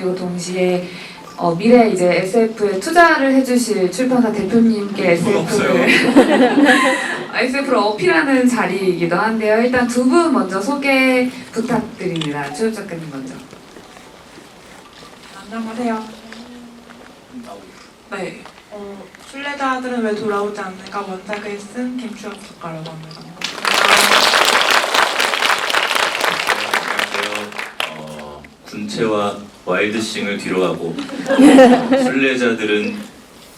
그리고 동시에 미래 이제 SF에 투자를 해주실 출판사 대표님께 SF를 어필하는 자리이기도 한데요. 일단 두 분 먼저 소개 부탁드립니다. 최욱 작가님 먼저. 안녕하세요. 네, 순례자들은 왜 돌아오지 않는가 원작을 쓴 김추혁 작가라고 합니다. 안녕하세요. 군체와 와일드싱을 뒤로 하고 순례자들은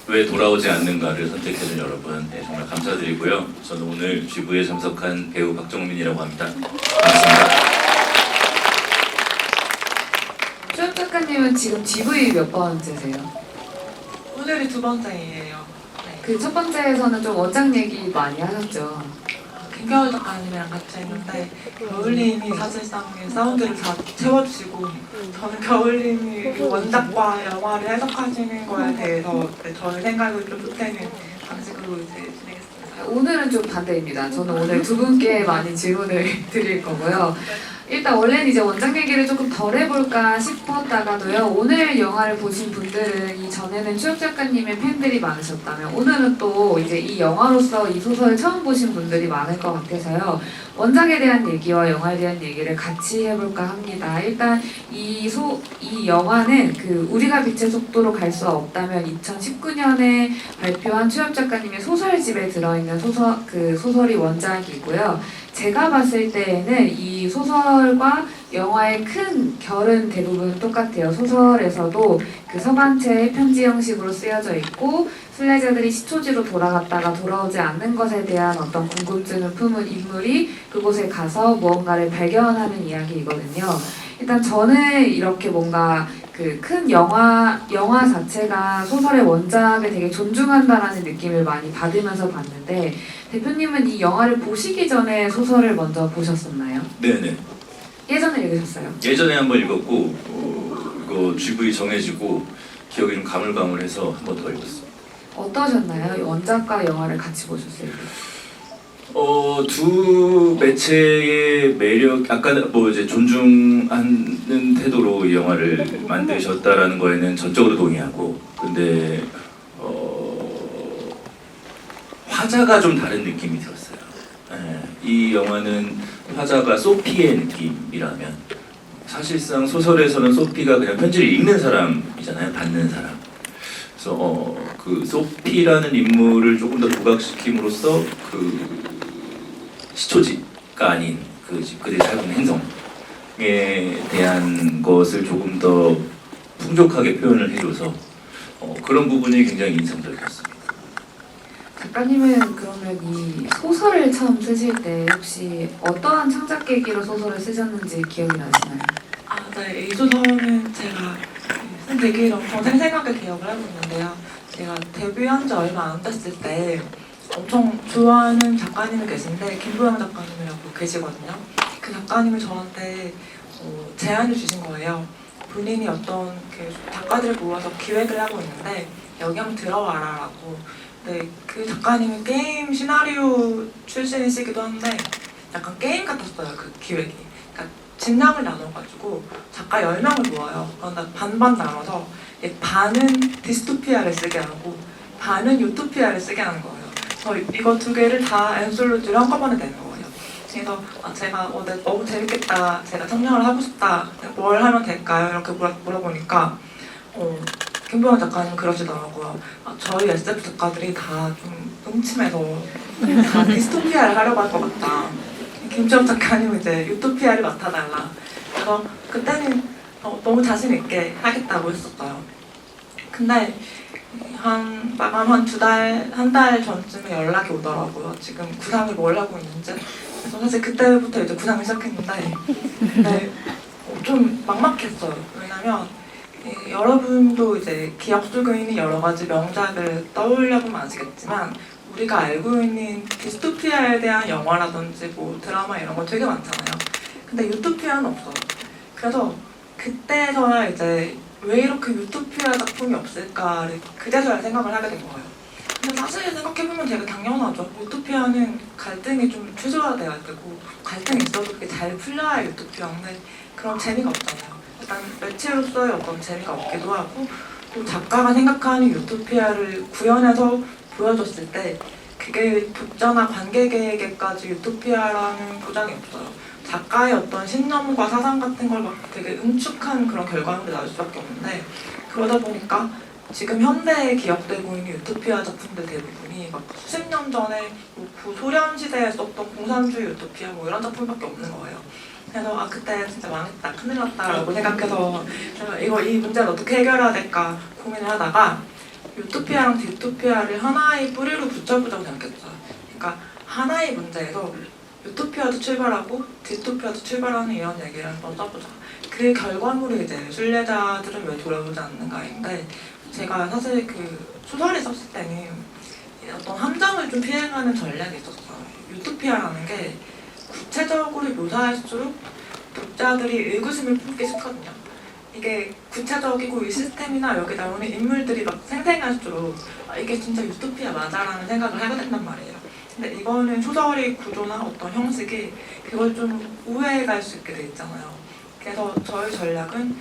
왜 돌아오지 않는가를 선택해준 여러분 정말 감사드리고요. 저는 오늘 GV에 참석한 배우 박정민이라고 합니다. 반갑습니다. 최욱 작가님은 지금 GV 몇 번째세요? 오늘이 두 번째예요. 네. 그 첫 번째에서는 좀 원작 얘기 많이 하셨죠? 김겨울 작가님이랑 같이 했는데 겨울님이 사실상 사운드를 다 채워주시고 저는 겨울님이 원작과 영화를 해석하시는 거에 대해서 저의 생각을 좀 쏟아내는 방식으로 이제 진행했습니다. 오늘은 좀 반대입니다. 저는 오늘 두 분께 많이 질문을 드릴 거고요. 일단 원래는 이제 원작 얘기를 조금 덜 해볼까 싶었다가도요. 오늘 영화를 보신 분들은 이전에는 최욱 작가님의 팬들이 많으셨다면 오늘은 또 이제 이 영화로서 이 소설을 처음 보신 분들이 많을 것 같아서요. 원작에 대한 얘기와 영화에 대한 얘기를 같이 해볼까 합니다. 일단 이 영화는 그 우리가 빛의 속도로 갈 수 없다면 2019년에 발표한 최욱 작가님의 소설집에 들어있는 소설이 원작이고요. 제가 봤을 때에는 이 소설과 영화의 큰 결은 대부분 똑같아요. 소설에서도 그 서간체의 편지 형식으로 쓰여져 있고 순례자들이 시초지로 돌아갔다가 돌아오지 않는 것에 대한 어떤 궁금증을 품은 인물이 그곳에 가서 무언가를 발견하는 이야기이거든요. 일단 저는 이렇게 뭔가 그 큰 영화 자체가 소설의 원작을 되게 존중한다라는 느낌을 많이 받으면서 봤는데 대표님은 이 영화를 보시기 전에 소설을 먼저 보셨었나요? 네네. 예전에 읽으셨어요? 예전에 한번 읽었고 이거 GV 정해지고 기억이 좀 가물가물해서 한 번 더 읽었습니다. 어떠셨나요? 원작과 영화를 같이 보셨을 때? 두 매체의 매력, 아까 뭐 이제 존중하는 태도로 이 영화를 만드셨다라는 거에는 전적으로 동의하고, 근데 화자가 좀 다른 느낌이 들었어요. 이 영화는 화자가 소피의 느낌이라면 사실상 소설에서는 소피가 그냥 편지를 읽는 사람이잖아요, 받는 사람. 그래서 그 소피라는 인물을 조금 더 부각시킴으로써 그 시초지가 아닌 그들이 살고 있는 행성에 대한 것을 조금 더 풍족하게 표현을 해줘서 그런 부분이 굉장히 인상적이었습니다. 작가님은 그러면 이 소설을 처음 쓰실 때 혹시 어떠한 창작 계기로 소설을 쓰셨는지 기억이 나시나요? 네, 이 소설은 제가 쓴 계기를 엄청 생생하게 기억을 하고 있는데요. 제가 데뷔한 지 얼마 안 됐을 때 엄청 좋아하는 작가님이 계신데 김보영 작가님이라고 계시거든요. 그 작가님이 저한테 제안을 주신 거예요. 본인이 어떤 그 작가들을 모아서 기획을 하고 있는데 여기 한번 들어와라 라고. 네, 그 작가님은 게임 시나리오 출신이시기도 한데 약간 게임 같았어요, 그 기획이. 그러니까 진량을 나눠가지고 작가 10명을 모아요. 그런데 반반 나눠서 반은 디스토피아를 쓰게 하고 반은 유토피아를 쓰게 하는 거예요. 이거 두 개를 다 엔솔로지로 한꺼번에 내는 거예요. 그래서 제가 너무 재밌겠다, 제가 청량을 하고 싶다, 뭘 하면 될까요? 이렇게 물어보니까 김보영 작가님 그러시더라고요. 저희 SF 작가들이 다 좀 음침해서 다 디스토피아를 하려고 할 것 같다. 김주영 작가님은 이제 유토피아를 맡아달라. 그래서 그때는 너무 자신 있게 하겠다고 했었어요. 근데 마감 한 한 달 전쯤에 연락이 오더라고요. 지금 구상을 뭘 하고 있는지. 그래서 사실 그때부터 이제 구상을 시작했는데, 근데 좀 막막했어요. 왜냐면 여러분도 이제 기억 속에 있는 여러 가지 명작을 떠올려보면 아시겠지만 우리가 알고 있는 디스토피아에 대한 영화라든지 뭐 드라마 이런 거 되게 많잖아요. 근데 유토피아는 없어요. 그래서 그때서야 이제 왜 이렇게 유토피아 작품이 없을까를 그제서야 생각을 하게 된 거예요. 근데 사실 생각해보면 되게 당연하죠. 유토피아는 갈등이 좀 최소화돼야 되고 갈등이 있어도 그게 잘 풀려야 유토피아인데 그런 재미가 없잖아요. 약간 매체로서의 어떤 재미가 없기도 하고 또 작가가 생각하는 유토피아를 구현해서 보여줬을 때 그게 독자나 관객에게까지 유토피아라는 보장이 없어요. 작가의 어떤 신념과 사상 같은 걸 막 되게 응축한 그런 결과물이 나올 수밖에 없는데 그러다 보니까 지금 현대에 기억되고 있는 유토피아 작품들 대부분이 막 수십 년 전에 뭐 구소련 시대에 썼던 공산주의 유토피아 뭐 이런 작품밖에 없는 거예요. 그래서 아 그때 진짜 망했다 큰일 났다라고 생각해서 이 문제를 어떻게 해결해야 될까 고민을 하다가 유토피아랑 디스토피아를 하나의 뿌리로 붙여보자고 생각했어요. 그러니까 하나의 문제에서 유토피아도 출발하고 디스토피아도 출발하는 이런 얘기를 한번 써보자. 그 결과물을 이제 순례자들은 왜 돌아보지 않는가인데 제가 사실 그 소설을 썼을 때는 어떤 함정을 좀 피해가는 전략이 있었어요. 유토피아라는 게 구체적으로 묘사할수록 독자들이 의구심을 품기 쉽거든요. 이게 구체적이고 이 시스템이나 여기 나오는 인물들이 막 생생할수록 아, 이게 진짜 유토피아 맞아라는 생각을 하게 된단 말이에요. 근데 이거는 소설의 구조나 어떤 형식이 그걸 좀 우회해갈 수 있게 돼 있잖아요. 그래서 저희 전략은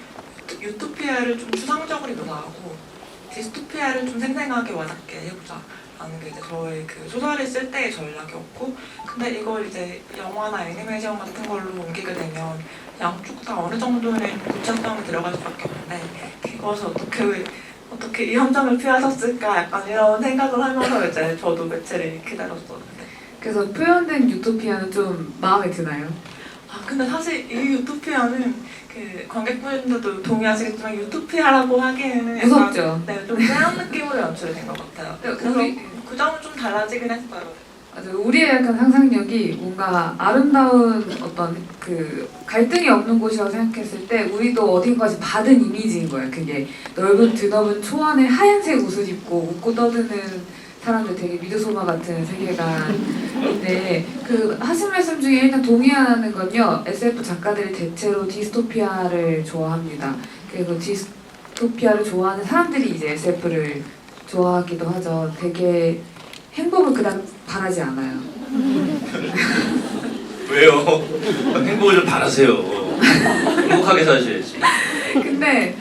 유토피아를 좀 추상적으로 묘사하고 디스토피아를 좀 생생하게 와닿게 해보자 라는 게 이제 저의 그 소설을 쓸 때의 전략이었고 근데 이걸 이제 영화나 애니메이션 같은 걸로 옮기게 되면 양쪽 다 어느 정도는 구체성이 들어갈 수밖에 없는데 그것을 어떻게 이 함정을 피하셨을까 약간 이런 생각을 하면서 이제 저도 매체를 기다렸었는데 그래서 표현된 유토피아는 좀 마음에 드나요? 아 근데 사실 이 유토피아는 그 관객분들도 동의하시겠지만 유토피아라고 하기에는 약간 무섭죠? 네, 좀 쎄한 느낌으로 연출이 된 것 같아요. 네, 그래서 우리- 그 점은 좀 달라지긴 했어요. 맞아요. 우리의 약간 상상력이 뭔가 아름다운 어떤 그 갈등이 없는 곳이라고 생각했을 때 우리도 어딘가에서 받은 이미지인 거예요. 그게 넓은 드넓은 초원에 하얀색 옷을 입고 웃고 떠드는 사람들 되게 미드소마 같은 세계관인데 그 하신 말씀 중에 일단 동의하는 건요. SF 작가들이 대체로 디스토피아를 좋아합니다. 그리고 디스토피아를 좋아하는 사람들이 이제 SF를 좋아하기도 하죠. 되게 행복을 그다음 바라지 않아요. 왜요? 행복을 좀 바라세요. 행복하게 사셔야지. 근데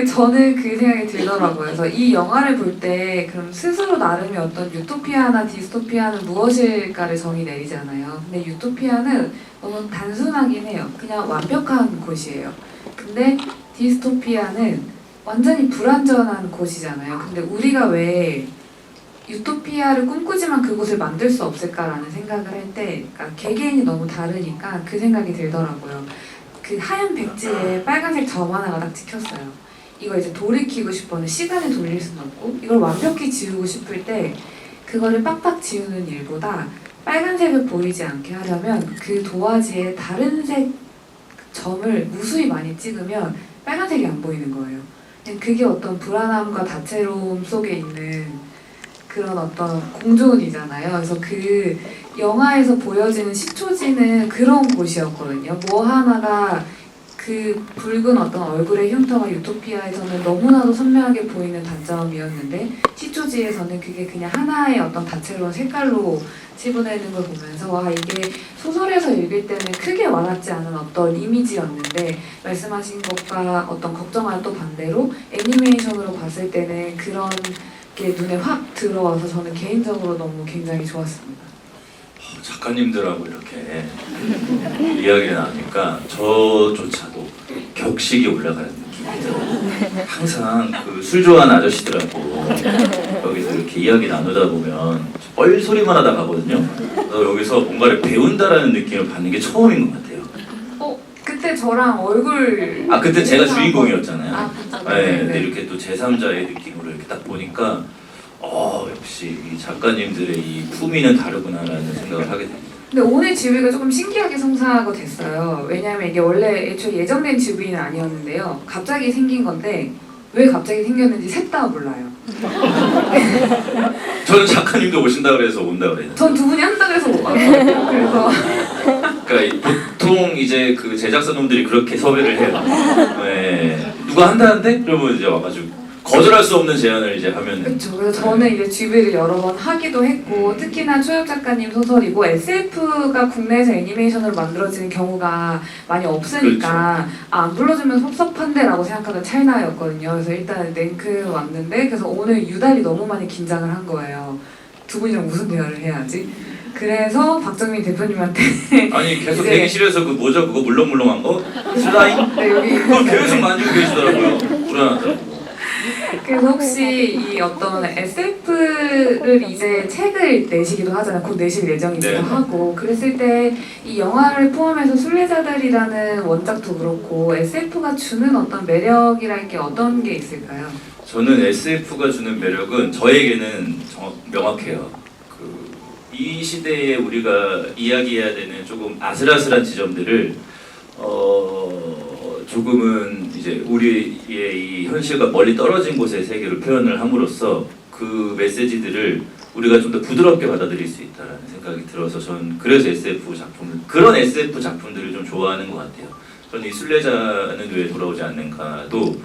저는 그 생각이 들더라고요. 그래서 이 영화를 볼 때 그럼 스스로 나름의 어떤 유토피아나 디스토피아는 무엇일까를 정의 내리잖아요. 근데 유토피아는 너무 단순하긴 해요. 그냥 완벽한 곳이에요. 근데 디스토피아는 완전히 불완전한 곳이잖아요. 근데 우리가 왜 유토피아를 꿈꾸지만 그곳을 만들 수 없을까라는 생각을 할 때 그러니까 개개인이 너무 다르니까 그 생각이 들더라고요. 그 하얀 백지에 빨간색 점 하나가 딱 찍혔어요. 이걸 이제 돌이키고 싶어는 시간을 돌릴 수는 없고 이걸 완벽히 지우고 싶을 때 그거를 빡빡 지우는 일보다 빨간색을 보이지 않게 하려면 그 도화지에 다른 색 점을 무수히 많이 찍으면 빨간색이 안 보이는 거예요. 그게 어떤 불안함과 다채로움 속에 있는 그런 어떤 공존이잖아요. 그래서 그 영화에서 보여지는 시초지는 그런 곳이었거든요. 뭐 하나가 그 붉은 어떤 얼굴의 흉터가 유토피아에서는 너무나도 선명하게 보이는 단점이었는데 시초지에서는 그게 그냥 하나의 어떤 다채로운 색깔로 치부내는 걸 보면서 아 이게 소설에서 읽을 때는 크게 와닿지 않은 어떤 이미지였는데 말씀하신 것과 어떤 걱정과는 또 반대로 애니메이션으로 봤을 때는 그런 게 눈에 확 들어와서 저는 개인적으로 너무 굉장히 좋았습니다. 작가님들하고 이렇게 이야기를 나누니까 저조차도 격식이 올라가는 느낌이 들어요. 항상 그 술 좋아하는 아저씨들하고 여기서 이렇게 이야기 나누다 보면 뻘소리만 하다 가거든요. 그래서 여기서 뭔가를 배운다라는 느낌을 받는 게 처음인 것 같아요. 그때 저랑 얼굴 그때 제가 인사하고- 주인공이었잖아요. 아 진짜? 네, 근데 이렇게 또 제3자의 느낌으로 이렇게 딱 보니까 역시 이 작가님들의 이 품위는 다르구나라는 생각을 하게 됩니다. 근데 오늘 지브이가 조금 신기하게 성사가 됐어요. 왜냐하면 이게 원래 애초에 예정된 지브이는 아니었는데요. 갑자기 생긴 건데 왜 갑자기 생겼는지 셋 다 몰라요. 저는 작가님도 오신다 그래서 온다 그랬는데. 전 두 분이 한다고 해서 못 왔거든요. 그래서 그러니까 보통 이제 그 제작사 놈들이 그렇게 섭외를 해요. 네. 누가 한다는데? 그러면 이제 와가지고 거절할 수 없는 제안을 이제 하면 그렇죠. 그래서 저는 이제 GV를 여러 번 하기도 했고 특히나 초엽 작가님 소설이고 SF가 국내에서 애니메이션으로 만들어지는 경우가 많이 없으니까 안 불러주면 섭섭한데라고 생각하던 찰나였거든요. 그래서 일단 랭크 왔는데 그래서 오늘 유달리 너무 많이 긴장을 한 거예요. 두 분이랑 무슨 대화를 해야지? 그래서 박정민 대표님한테 아니 계속 이제- 대기실에서 그 뭐죠 그거 물렁물렁한 거 슬라임 네, 여기 그걸 계속 만지고 계시더라고요. 불안하더라고. 그래서 혹시 이 어떤 SF를 이제 책을 내시기도 하잖아요. 곧 내실 예정이기도 네. 하고 그랬을 때 이 영화를 포함해서 순례자들이라는 원작도 그렇고 SF가 주는 어떤 매력이랄 게 어떤 게 있을까요? 저는 SF가 주는 매력은 저에게는 명확해요. 이 시대에 우리가 이야기해야 되는 조금 아슬아슬한 지점들을 조금은 이제 우리의 이 현실과 멀리 떨어진 곳의 세계로 표현을 함으로써 그 메시지들을 우리가 좀 더 부드럽게 받아들일 수 있다는 생각이 들어서 전 그래서 SF 작품을 그런 SF 작품들을 좀 좋아하는 것 같아요. 저는 이 순례자는 왜 돌아오지 않는가도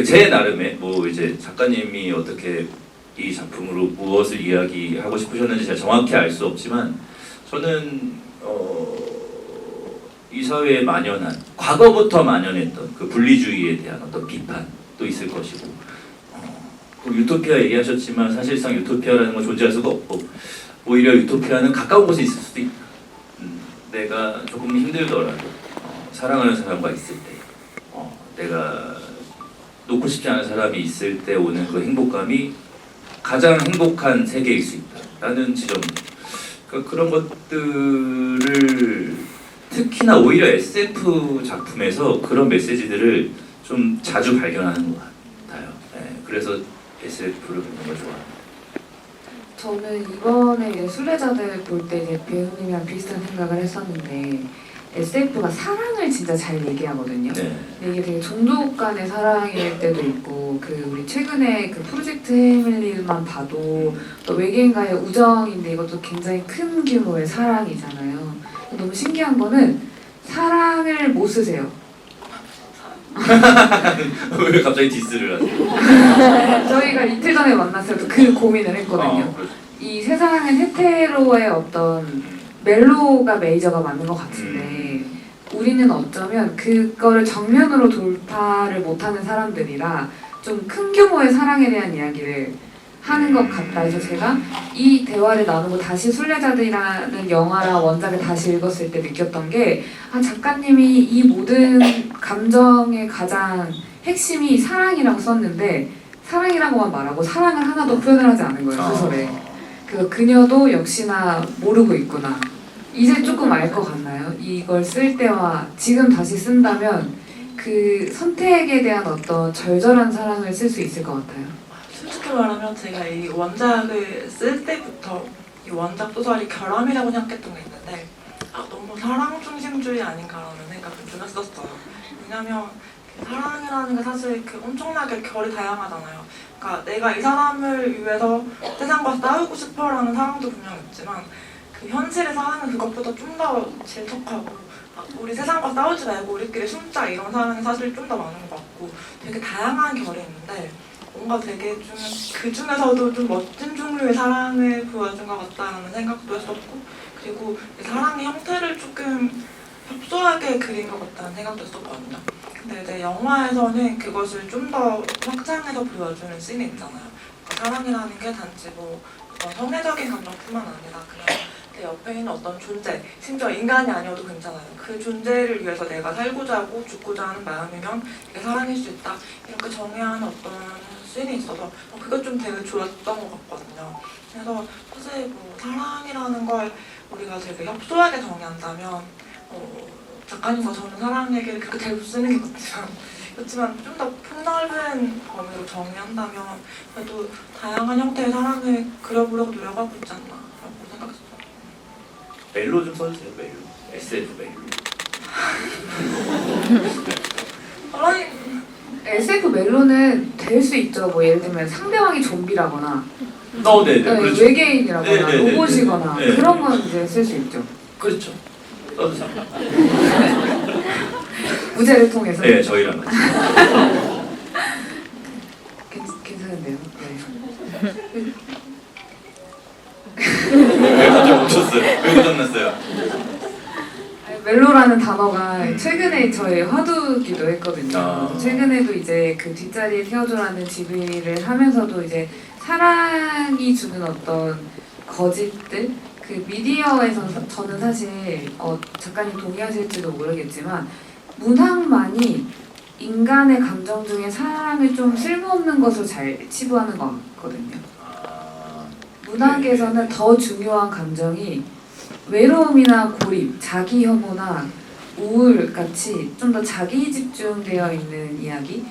제 나름의 뭐 이제 작가님이 어떻게 이 작품으로 무엇을 이야기하고 싶으셨는지 제가 정확히 알 수 없지만 저는 이 사회에 만연한 과거부터 만연했던 그 분리주의에 대한 어떤 비판도 있을 것이고 유토피아 얘기하셨지만 사실상 유토피아라는 건 존재할 수가 없고 오히려 유토피아는 가까운 곳에 있을 수도 있다. 내가 조금 힘들더라도 사랑하는 사람과 있을 때 내가 놓고 싶지 않은 사람이 있을 때 오는 그 행복감이 가장 행복한 세계일 수 있다라는 지점. 그러니까 그런 것들을 특히나 오히려 SF 작품에서 그런 메시지들을 좀 자주 발견하는 것 같아요. 네, 그래서 SF를 보는 걸 좋아합니다. 저는 이번에 이제 순례자들 볼 때 이제 배우님이랑 비슷한 생각을 했었는데 SF가 사랑을 진짜 잘 얘기하거든요. 네. 근데 이게 되게 종족 간의 사랑일 때도 있고 그 우리 최근에 그 프로젝트 헤밀리만 봐도 또 외계인과의 우정인데 이것도 굉장히 큰 규모의 사랑이잖아요. 너무 신기한 거는 사랑을 못 쓰세요. 왜 갑자기 디스를 하세요? 저희가 이틀 전에 만났을 때 그 고민을 했거든요. 그렇죠. 이 세상은 헤테로의 어떤 멜로가 메이저가 맞는 것 같은데 우리는 어쩌면 그거를 정면으로 돌파를 못하는 사람들이라 좀 큰 규모의 사랑에 대한 이야기를 하는 것 같다 해서 제가 이 대화를 나누고 다시 순례자들이라는 영화랑 원작을 다시 읽었을 때 느꼈던 게 작가님이 이 모든 감정의 가장 핵심이 사랑이라고 썼는데 사랑이라고만 말하고 사랑을 하나도 표현을 하지 않은 거예요 소설에. 그래서 그녀도 역시나 모르고 있구나. 이제 조금 알 것 같나요? 이걸 쓸 때와 지금 다시 쓴다면 그 선택에 대한 어떤 절절한 사랑을 쓸 수 있을 것 같아요. 솔직히 말하면 제가 이 원작을 쓸 때부터 이 원작 소설이 결함이라고 생각했던 게 있는데 너무 사랑 중심주의 아닌가라는 생각을 좀 했었어요. 왜냐면 사랑이라는 게 사실 엄청나게 결이 다양하잖아요. 그러니까 내가 이 사람을 위해서 세상과 싸우고 싶어라는 사랑도 분명 있지만 그 현실의 사랑은 그것보다 좀 더 질척하고 우리 세상과 싸우지 말고 우리끼리 숨자 이런 사랑이 사실 좀 더 많은 것 같고 되게 다양한 결이 있는데 뭔가 되게 좀 그 중에서도 좀 멋진 종류의 사랑을 보여준 것 같다는 생각도 했었고 그리고 이 사랑의 형태를 조금 협소하게 그린 것 같다는 생각도 했었거든요. 근데 이제 영화에서는 그것을 좀 더 확장해서 보여주는 씬이 있잖아요. 그러니까 사랑이라는 게 단지 뭐 어떤 성애적인 감정뿐만 아니라 그냥 내 옆에 있는 어떤 존재, 심지어 인간이 아니어도 괜찮아요. 그 존재를 위해서 내가 살고자 하고 죽고자 하는 마음이면 이게 사랑일 수 있다. 이렇게 정의하는 어떤 씬이 있어서 그게 좀 되게 좋았던 것 같거든요. 그래서 사실 뭐 사랑이라는 걸 우리가 되게 협소하게 정의한다면 작가님과 저는 사랑 얘기를 그렇게 잘 못 쓰는 게 그렇지만 좀 더 폭넓은 범위로 정의한다면 그래도 다양한 형태의 사랑을 그려보려고 노력하고 있지 않나라고 생각했어요. 멜로 좀 써주세요. 멜로. SF 멜로. 아니 SF 멜로는 될 수 있죠. 뭐 예를 들면 상대방이 좀비라거나 네네. 그렇죠. 외계인이라거나 네, 네, 네, 로봇이거나 네, 네. 그런 건 이제 쓸 수 있죠. 그렇죠. 써주세요. 무제를 통해서. 네, 저희랑 같이. 괜찮은데요. 네. 왜 갑자기 멈췄어요? 왜 고장났어요? 멜로라는 단어가 최근에 저의 화두기도 했거든요. 아. 최근에도 이제 그 뒷자리에 태워줘라는 지휘를 하면서도 이제 사랑이 주는 어떤 거짓들, 그 미디어에서 저는 사실 작가님 동의하실지도 모르겠지만 문학만이 인간의 감정 중에 사랑을 좀 쓸모없는 것을 잘 치부하는 것 같거든요. 아, 문학에서는 더 중요한 감정이 외로움이나 고립, 자기 혐오나 우울 같이 좀 더 자기 집중되어 있는 이야기,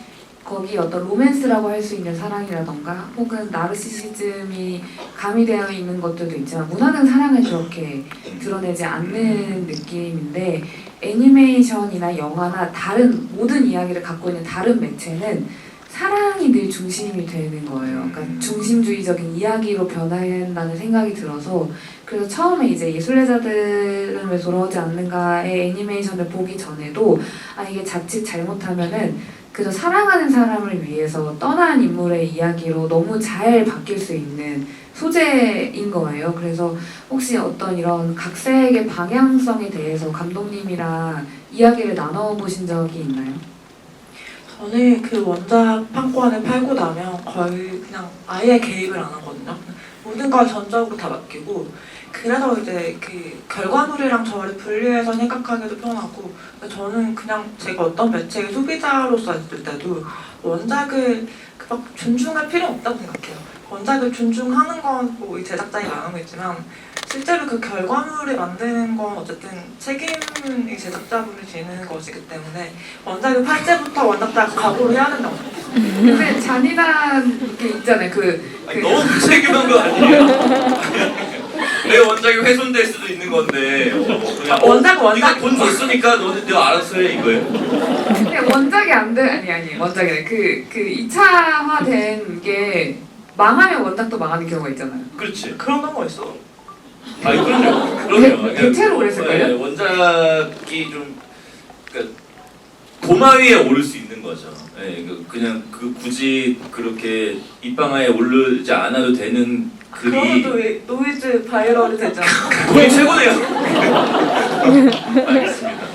거기 어떤 로맨스라고 할 수 있는 사랑이라던가 혹은 나르시시즘이 가미되어 있는 것들도 있지만 문학은 사랑을 그렇게 드러내지 않는 느낌인데 애니메이션이나 영화나 다른 모든 이야기를 갖고 있는 다른 매체는 사랑이 늘 중심이 되는 거예요. 그러니까 중심주의적인 이야기로 변한다는 생각이 들어서 그래서 처음에 이제 예술레자들은 왜 돌아오지 않는가의 애니메이션을 보기 전에도 아 이게 자칫 잘못하면은 그저 사랑하는 사람을 위해서 떠난 인물의 이야기로 너무 잘 바뀔 수 있는 소재인 거예요. 그래서 혹시 어떤 이런 각색의 방향성에 대해서 감독님이랑 이야기를 나눠보신 적이 있나요? 저는 그 원작 판권을 팔고 나면 거의 그냥 아예 개입을 안 하거든요. 모든 걸 전적으로 다 맡기고 그래서 이제 그 결과물이랑 저를 분리해서 생각하기도 편하고 저는 그냥 제가 어떤 매체의 소비자로서 있을 때도 원작을 막 존중할 필요는 없다고 생각해요. 원작을 존중하는 건 뭐 제작자의 마음이지만 실제로 그 결과물을 만드는 건 어쨌든 책임이 제작자분이 지는 것이기 때문에 원작을 팔 때부터 원작자가 각오를 해야 된다고 생각해요. 근데 잔인한 게 있잖아요. 아니, 너무 무책임한 거 아니에요? 내 원작이 훼손될 수도 있는 건데 그냥 네가 돈 줬으니까 너는 내가 알아서 해 이거예요. 근데 원작이 안 돼. 아니 원작이 그 2차화 된 게 망하면 원작도 망하는 경우가 있잖아요. 그렇지. 그런 경우가 있어. 아니 그럼요. 대체로 그랬을걸요? 네, 원작이 좀 그러니까 도마 위에 오를 수 있는 거죠. 네, 그냥 굳이 그렇게 입방아에 오르지 않아도 되는 글이 그러면 또 노이즈 바이럴이 되잖아. 돈이 최고네요. 알겠습니다.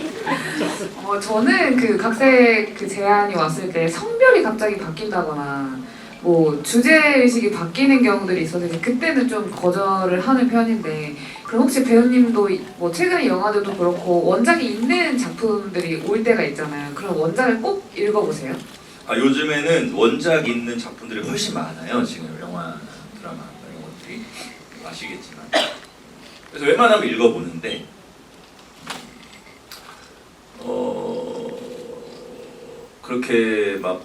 저는 그 각색 그 제안이 왔을 때 성별이 갑자기 바뀐다거나 뭐 주제 의식이 바뀌는 경우들이 있어서 이제 그때는 좀 거절을 하는 편인데 그럼 혹시 배우님도 뭐 최근에 영화들도 그렇고 원작이 있는 작품들이 올 때가 있잖아요. 그럼 원작을 꼭 읽어보세요? 아 요즘에는 원작 있는 작품들이 훨씬 많아요. 지금 영화, 드라마 이런 것들이 아시겠지만 그래서 웬만하면 읽어보는데 그렇게 막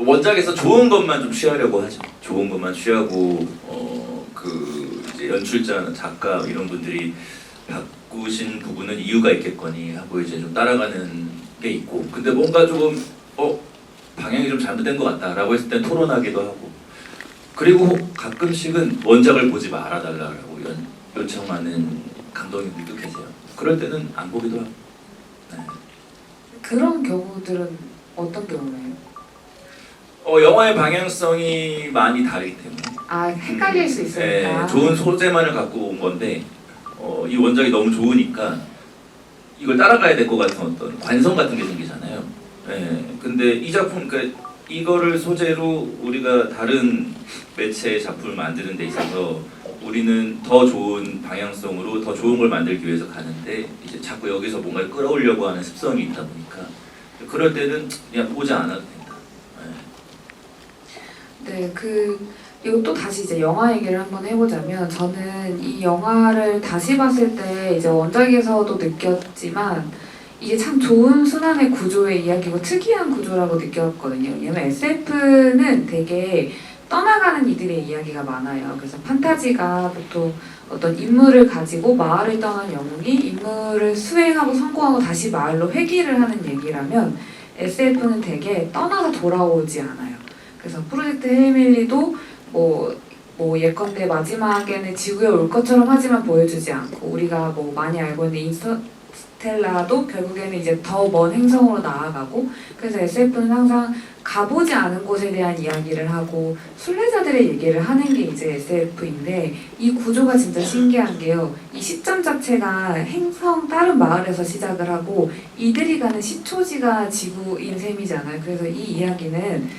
원작에서 좋은 것만 좀 취하려고 하죠. 좋은 것만 취하고 그 이제 연출자나 작가 이런 분들이 바꾸신 부분은 이유가 있겠거니 하고 이제 좀 따라가는 게 있고 근데 뭔가 조금 방향이 좀 잘못된 것 같다라고 했을 땐 토론하기도 하고 그리고 가끔씩은 원작을 보지 말아달라고 요청하는 감독님들도 계세요. 그럴 때는 안 보기도 하고. 네. 그런 경우들은 어떤 경우예요? 영화의 방향성이 많이 다르기 때문에 아 헷갈릴 수 있으니까. 좋은 소재만을 갖고 온 건데 이 원작이 너무 좋으니까 이걸 따라가야 될 것 같은 어떤 관성 같은 게 생기잖아요. 근데 이 작품 그러니까 이거를 소재로 우리가 다른 매체의 작품을 만드는 데 있어서 우리는 더 좋은 방향성으로 더 좋은 걸 만들기 위해서 가는데 이제 자꾸 여기서 뭔가를 끌어오려고 하는 습성이 있다 보니까 그럴 때는 그냥 보지 않아도 된다. 네, 이것도 다시 이제 영화 얘기를 한번 해보자면 저는 이 영화를 다시 봤을 때 이제 원작에서도 느꼈지만 이게 참 좋은 순환의 구조의 이야기고 특이한 구조라고 느꼈거든요. 왜냐면 SF는 되게 떠나가는 이들의 이야기가 많아요. 그래서 판타지가 보통 어떤 인물을 가지고 마을을 떠난 영웅이 인물을 수행하고 성공하고 다시 마을로 회귀를 하는 얘기라면 SF는 되게 떠나서 돌아오지 않아요. 그래서 프로젝트 헤일밀리도 뭐 예컨대 마지막에는 지구에 올 것처럼 하지만 보여주지 않고 우리가 뭐 많이 알고 있는 스텔라도 결국에는 이제 더 먼 행성으로 나아가고, 그래서 SF는 항상 가보지 않은 곳에 대한 이야기를 하고 순례자들의 얘기를 하는 게 이제 SF인데, 이 구조가 진짜 신기한 게요. 이 시점 자체가 행성 다른 마을에서 시작을 하고 이들이 가는 시초지가 지구인 셈이잖아요. 그래서 이 이야기는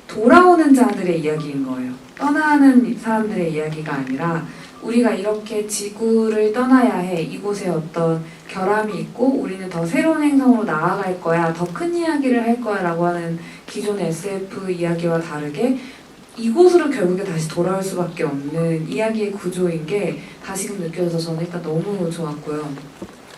돌아오는 자들의 이야기인 거예요. 떠나는 사람들의 이야기가 아니라 우리가 이렇게 지구를 떠나야 해. 이곳에 어떤 결함이 있고 우리는 더 새로운 행성으로 나아갈 거야. 더 큰 이야기를 할 거야 라고 하는 기존의 SF 이야기와 다르게 이곳으로 결국에 다시 돌아올 수밖에 없는 이야기의 구조인 게 다시금 느껴져서 저는 일단 너무 좋았고요.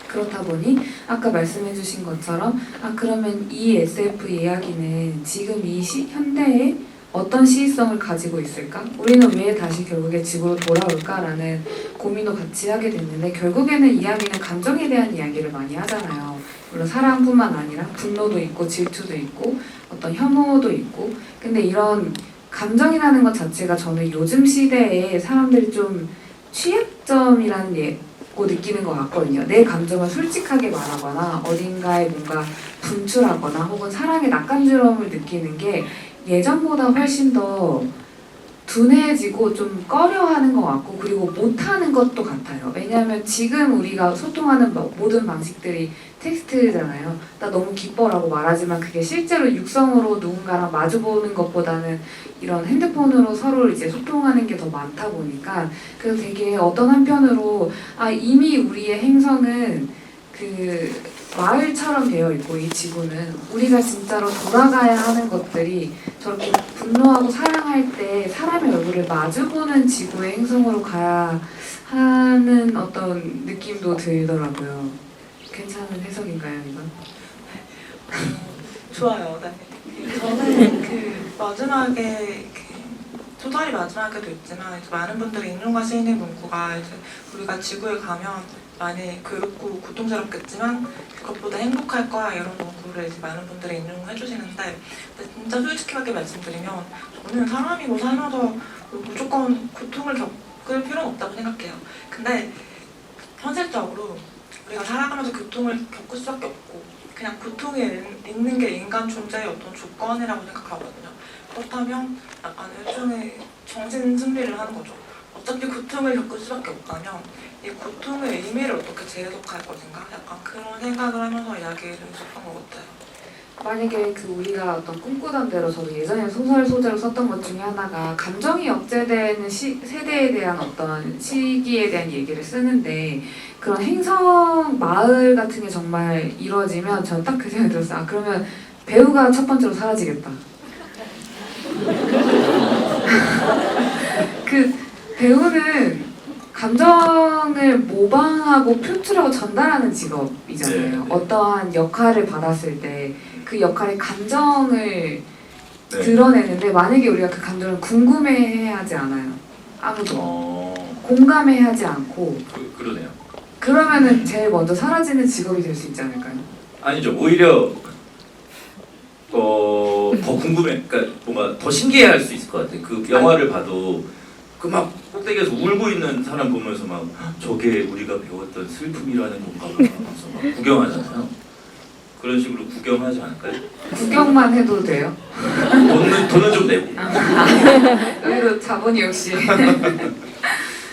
그렇다 보니 아까 말씀해주신 것처럼 그러면 이 SF 이야기는 지금 이 현대에 어떤 시의성을 가지고 있을까? 우리는 왜 다시 결국에 지구로 돌아올까라는 고민도 같이 하게 됐는데, 결국에는 이야기는 감정에 대한 이야기를 많이 하잖아요. 물론 사랑뿐만 아니라 분노도 있고 질투도 있고 어떤 혐오도 있고, 근데 이런 감정이라는 것 자체가 저는 요즘 시대에 사람들이 좀 취약점이라는 고 느끼는 것 같거든요. 내 감정을 솔직하게 말하거나 어딘가에 뭔가 분출하거나 혹은 사랑의 낯간지러움을 느끼는 게 예전보다 훨씬 더 둔해지고 좀 꺼려하는 것 같고, 그리고 못하는 것도 같아요. 왜냐하면 지금 우리가 소통하는 모든 방식들이 텍스트잖아요. 나 너무 기뻐라고 말하지만 그게 실제로 육성으로 누군가랑 마주보는 것보다는 이런 핸드폰으로 서로 이제 소통하는 게 더 많다 보니까, 그래서 되게 어떤 한편으로 이미 우리의 행성은 그 마을처럼 되어 있고 이 지구는 우리가 진짜로 돌아가야 하는 것들이 저렇게 분노하고 사랑할 때 사람의 얼굴을 마주보는 지구의 행성으로 가야 하는 어떤 느낌도 들더라고요. 괜찮은 해석인가요, 이건? 좋아요. 네. 저는 그 마지막에 소설이 마지막에도 있지만 많은 분들이 인용과 시인의 문구가 이제 우리가 지구에 가면 많이 괴롭고 고통스럽겠지만 그것보다 행복할 거야 이런 문구를 이제 많은 분들이 인용해 주시는데, 진짜 솔직하게 말씀드리면 저는 사람이고 살면서 무조건 고통을 겪을 필요는 없다고 생각해요. 근데 현실적으로 우리가 살아가면서 고통을 겪을 수밖에 없고 그냥 고통이 있는 게 인간 존재의 어떤 조건이라고 생각하거든요. 그렇다면 약간 일종의 정신 승리를 하는 거죠. 어차피 고통을 겪을 수밖에 없다면 이 고통의 의미를 어떻게 재해석할 것인가? 약간 그런 생각을 하면서 이야기를 했었던 것 같아요. 만약에 우리가 어떤 꿈꾸던 대로, 저도 예전에 소재로 썼던 것 중에 하나가 감정이 억제되는 세대에 대한 어떤 시기에 대한 얘기를 쓰는데, 그런 행성 마을 같은 게 정말 이루어지면 저는 딱 그 생각이 들었어요. 그러면 배우가 첫 번째로 사라지겠다. 그 배우는 감정을 모방하고 표출하고 전달하는 직업이잖아요. 네. 어떠한 역할을 받았을 때 그 역할의 감정을 네. 드러내는데, 만약에 우리가 그 감정을 궁금해하지 않아요. 아무도. 그, 공감해하지 않고. 그러네요. 그러면은 제일 먼저 사라지는 직업이 될 수 있지 않을까요? 아니죠. 오히려 더 궁금해. 그러니까 뭔가 더 신기해할 수 있을 것 같아. 그 영화를 봐도 그 막 꼭대기에서 울고 있는 사람 보면서 막 저게 우리가 배웠던 슬픔이라는 건가 하면서 막 구경하잖아요. 그런 식으로 구경하지 않을까요? 구경만 해도 돼요? 돈은 좀 내고. 여기도 자본이 역시.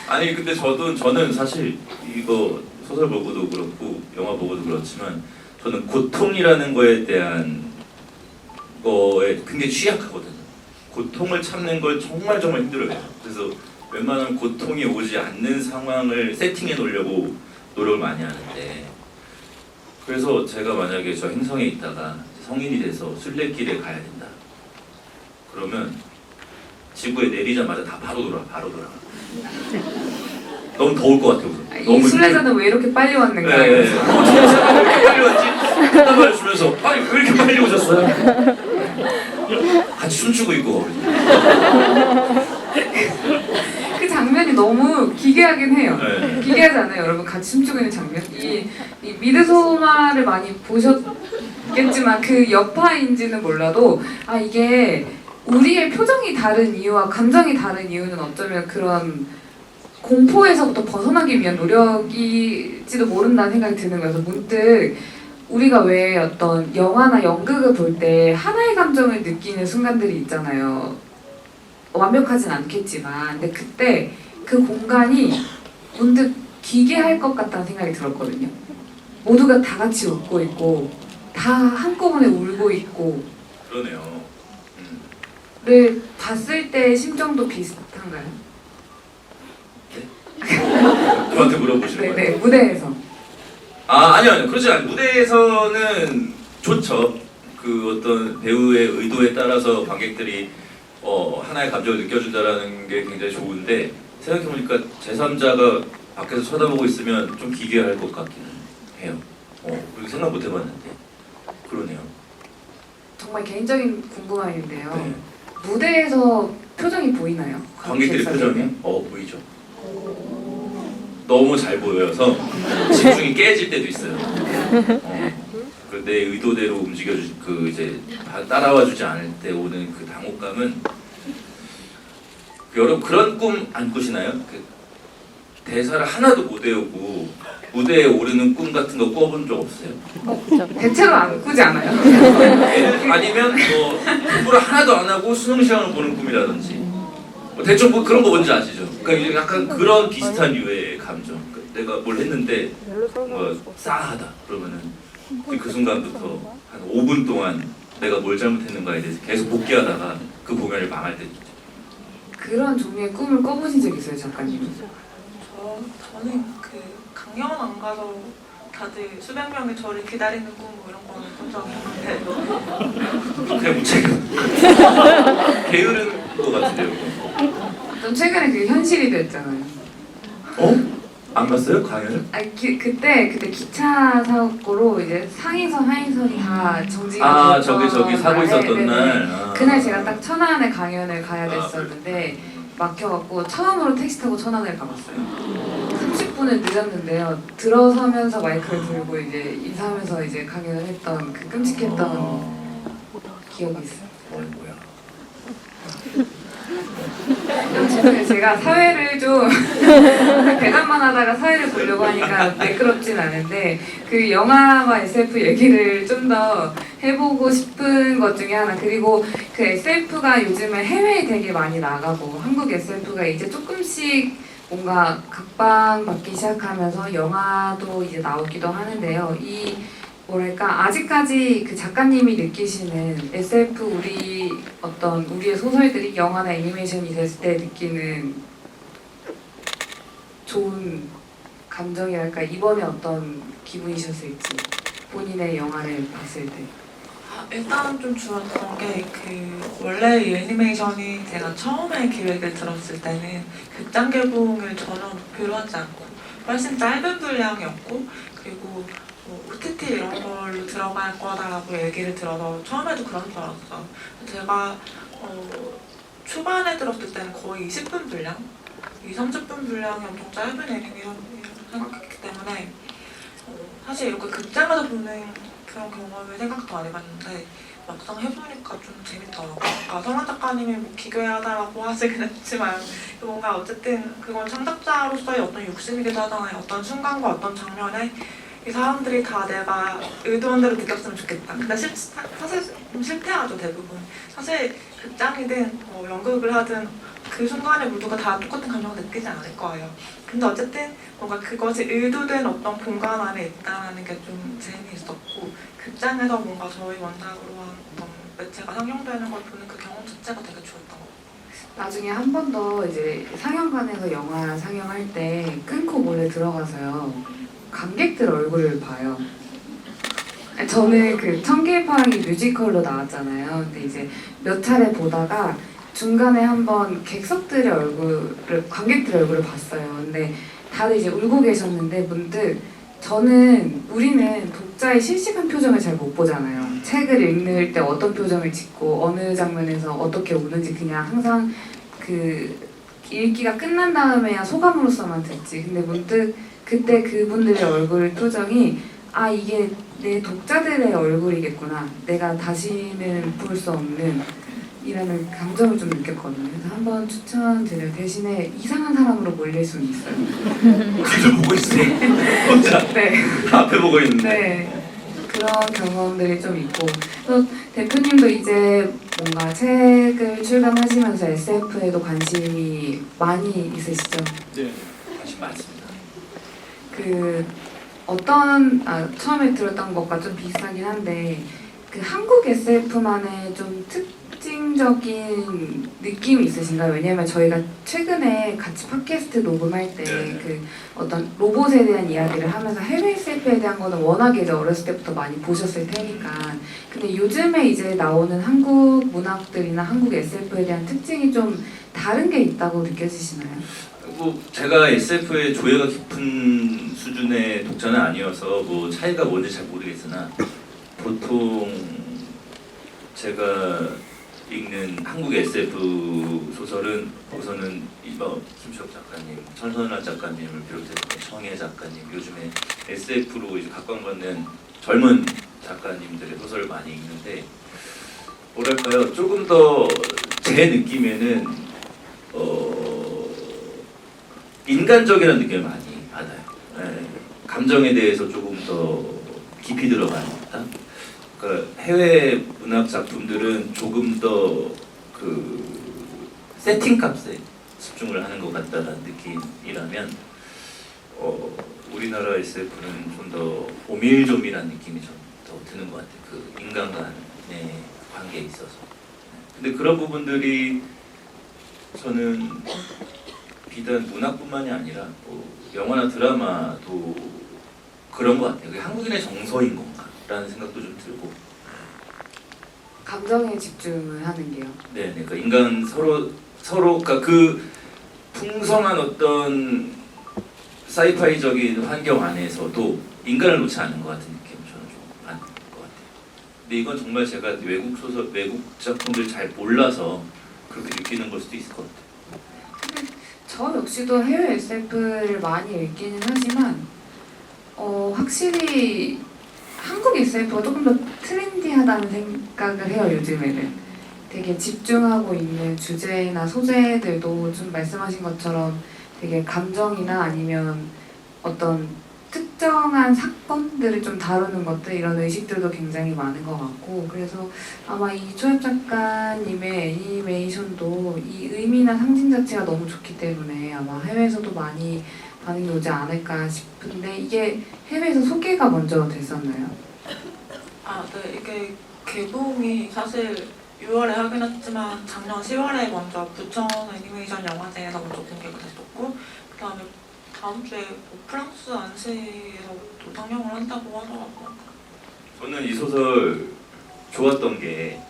아니 근데 저는 사실 이거 소설 보고도 그렇고 영화 보고도 그렇지만 저는 고통이라는 거에 대한 거에 굉장히 취약하거든요. 고통을 참는 걸 정말 힘들어해요. 그래서 웬만하면 고통이 오지 않는 상황을 세팅해 놓으려고 노력을 많이 하는데, 그래서 제가 만약에 저 행성에 있다가 성인이 돼서 순례길에 가야 된다. 그러면 지구에 내리자마자 다 바로 돌아가. 너무 더울 것 같아요. 이 너무 순례자는 왜 이렇게 빨리 왔는가? 네. 왜 이렇게 빨리 왔지? 한답을 주면서 아니 왜 이렇게 빨리 오셨어요? 같이 춤추고 있고. 그 장면이 너무 기괴하긴 해요. 네. 기괴하지 않아요, 여러분? 같이 춤추고 있는 장면. 이 미드소마를 많이 보셨겠지만 그 여파인지는 몰라도 이게 우리의 표정이 다른 이유와 감정이 다른 이유는 어쩌면 그런 공포에서부터 벗어나기 위한 노력일지도 모른다는 생각이 드는 거여서 문득 우리가 왜 어떤 영화나 연극을 볼 때 하나의 감정을 느끼는 순간들이 있잖아요. 완벽하진 않겠지만 근데 그때 그 공간이 문득 기괴할 것 같다는 생각이 들었거든요. 모두가 다 같이 웃고 있고 다 한꺼번에 울고 있고 그러네요. 를 봤을 때 심정도 비슷한가요? 저한테 물어보시는 거예요? 네네 무대에서 아니요. 그렇지 않아요. 무대에서는 좋죠. 그 어떤 배우의 의도에 따라서 관객들이 하나의 감정을 느껴준다라는 게 굉장히 좋은데 생각해보니까 제3자가 밖에서 쳐다보고 있으면 좀 기괴할 것 같기는 해요. 그렇게 생각 못 해봤는데 그러네요. 정말 개인적인 궁금함인데요. 네. 무대에서 표정이 보이나요? 관객들의 관객석에는? 표정이 보이죠. 너무 잘 보여서 집중이 깨질 때도 있어요. 내 의도대로 움직여주 이제 따라와주지 않을 때 오는 그 당혹감은 여러분 그런 꿈 안 꾸시나요? 대사를 하나도 못 외우고 무대에 오르는 꿈 같은 거 꿔본 적 없어요? 대체로 안 꾸지 않아요? 아니면 공부를 하나도 안 하고 수능 시험을 보는 꿈이라든지 대충 그런 거 뭔지 아시죠? 그러니까 약간 그런 비슷한 유의 감정. 내가 뭘 했는데 싸하다 그러면은 그 순간부터 한 5분 동안 내가 뭘 잘못했는가에 대해서 계속 복귀하다가 그 공연을 망할 때 있죠. 그런 종류의 꿈을 꿔보신 적 있어요, 작가님? 저는 그 강연 안 가서 다들 수백 명이 저를 기다리는 꿈 이런 거는 본 적이 있는데 그냥 무책임 게으른 것 같은데요. 좀 최근에 그게 현실이 됐잖아요. 안 봤어요? 강연을? 그때 기차 사고로 이제 상위선, 하위선이 다 정지가 됐던 저기 사고 날에, 있었던 네네. 날. 그날 제가 딱 천안에 강연을 가야 됐었는데 막혀갖고 처음으로 택시 타고 천안을 가봤어요. 30분을 늦었는데요. 들어서면서 마이크를 들고 이제 인사하면서 이제 강연을 했던 그 끔찍했던 기억이 있어요. 뭐야? 죄송해요. 제가 사회를 좀 대답만 하다가 사회를 보려고 하니까 매끄럽진 않은데 그 영화와 SF 얘기를 좀 더 해보고 싶은 것 중에 하나 그리고 그 SF가 요즘에 해외에 되게 많이 나가고 한국 SF가 이제 조금씩 뭔가 각광받기 시작하면서 영화도 이제 나오기도 하는데요. 이 뭐랄까 아직까지 그 작가님이 느끼시는 SF 우리의 소설들이 영화나 애니메이션이 됐을 때 느끼는 좋은 감정이랄까 이번에 어떤 기분이셨을지 본인의 영화를 봤을 때. 일단 좀 좋았던 게 그 원래 이 애니메이션이 제가 처음에 기획을 들었을 때는 극장 개봉을 전혀 목표로 하지 않고 훨씬 짧은 분량이었고 그리고 OTT 이런 걸로 들어갈 거다라고 얘기를 들어서 처음에도 그런 줄 알았어요. 제가 초반에 들었을 때는 거의 20분 분량? 30분 분량이 엄청 짧은 애니메이션이라고 생각했기 때문에 사실 이렇게 극장에서 보는 그런 경험을 생각도 안 해봤는데 막상 해보니까 좀 재밌더라고요. 성한 작가님이 기괴하다라고 하시긴 했지만 뭔가 어쨌든 그건 창작자로서의 어떤 욕심이기도 하잖아요. 어떤 순간과 어떤 장면에 이 사람들이 다 내가 의도한 대로 느꼈으면 좋겠다. 근데 사실 좀 실패하죠, 대부분. 사실 극장이든 연극을 하든 그 순간에 모두가 다 똑같은 감정을 느끼지 않을 거예요. 근데 어쨌든 뭔가 그것이 의도된 어떤 공간 안에 있다는 게 좀 재미있었고 극장에서 뭔가 저희 원작으로 한 어떤 매체가 상영되는 걸 보는 그 경험 자체가 되게 좋았던 것 같아요. 나중에 한 번 더 이제 상영관에서 영화 상영할 때 끊고 몰래 들어가서요 관객들 얼굴을 봐요. 저는 그 청개의 파랑이 뮤지컬로 나왔잖아요. 근데 이제 몇 차례 보다가 중간에 한번 객석들의 관객들의 얼굴을 봤어요. 근데 다들 이제 울고 계셨는데 문득 우리는 독자의 실시간 표정을 잘 못 보잖아요. 책을 읽을 때 어떤 표정을 짓고 어느 장면에서 어떻게 우는지 그냥 항상 그 읽기가 끝난 다음에야 소감으로서만 듣지. 근데 문득 그때 그분들의 얼굴 표정이 이게 내 독자들의 얼굴이겠구나. 내가 다시는 볼 수 없는 이라는 감정을 좀 느꼈거든요. 그래서 한번 추천드려요. 대신에 이상한 사람으로 몰릴 수는 있어요. 그걸 보고 있어요. 혼자 네. 앞에 보고 있는데. 네. 그런 경험들이 좀 있고 또 대표님도 이제 뭔가 책을 출간하시면서 SF에도 관심이 많이 있으시죠? 네. 관심 많습니다. 그 처음에 들었던 것과 좀 비슷하긴 한데 그 한국 SF만의 좀 특징적인 느낌이 있으신가요? 왜냐면 저희가 최근에 같이 팟캐스트 녹음할 때 네. 그 어떤 로봇에 대한 이야기를 하면서 해외 SF에 대한 거는 워낙에 이제 어렸을 때부터 많이 보셨을 테니까 근데 요즘에 이제 나오는 한국 문학들이나 한국 SF에 대한 특징이 좀 다른 게 있다고 느껴지시나요? 뭐 제가 SF의 조예가 깊은 수준의 독자는 아니어서 뭐 차이가 뭔지 잘 모르겠으나 보통 제가 읽는 한국 SF 소설은 우선은 김수혁 작가님, 천선라 작가님을 비롯해서 청해 작가님, 요즘에 SF로 이제 각광받는 젊은 작가님들의 소설을 많이 읽는데 뭐랄까요, 조금 더 제 느낌에는 인간적이라는 느낌을 많이 받아요. 예, 감정에 대해서 조금 더 깊이 들어가는 듯한. 그러니까 해외 문학 작품들은 조금 더 그 세팅값에 집중을 하는 것 같다는 느낌이라면 우리나라 SF는 좀 더 오밀조밀한 느낌이 좀 더 드는 것 같아요. 그 인간 간의 관계에 있어서. 근데 그런 부분들이 저는 비단 문학뿐만이 아니라 뭐 영화나 드라마도 그런 것 같아요. 그게 한국인의 정서인 건가라는 생각도 좀 들고. 감정에 집중을 하는 게요. 네, 그러니까 인간 서로 그러니까 그 풍성한 어떤 사이파이적인 환경 안에서도 인간을 놓지 않는 것 같은 느낌 저는 좀 받는 것 같아요. 근데 이건 정말 제가 외국 소설, 외국 작품들 잘 몰라서 그렇게 느끼는 걸 수도 있을 것 같아요. 저 역시도 해외 SF를 많이 읽기는 하지만 확실히 한국 SF가 조금 더 트렌디하다는 생각을 해요. 요즘에는 되게 집중하고 있는 주제나 소재들도 좀 말씀하신 것처럼 되게 감정이나 아니면 어떤 특정한 사건들을 좀 다루는 것들 이런 의식들도 굉장히 많은 것 같고 그래서 아마 이 초엽 작가님의 애니메이션도 이 의미나 상징 자체가 너무 좋기 때문에 아마 해외에서도 많이 반응이 오지 않을까 싶은데 이게 해외에서 소개가 먼저 됐었나요? 네. 이게 개봉이 사실 6월에 하긴 했지만 작년 10월에 먼저 부천 애니메이션 영화제에서 먼저 공개가 됐었고 그 다음에 다음 주에 뭐 프랑스 안시에서 또 상영을 한다고 하더라고요. 저는 이 소설 좋았던 게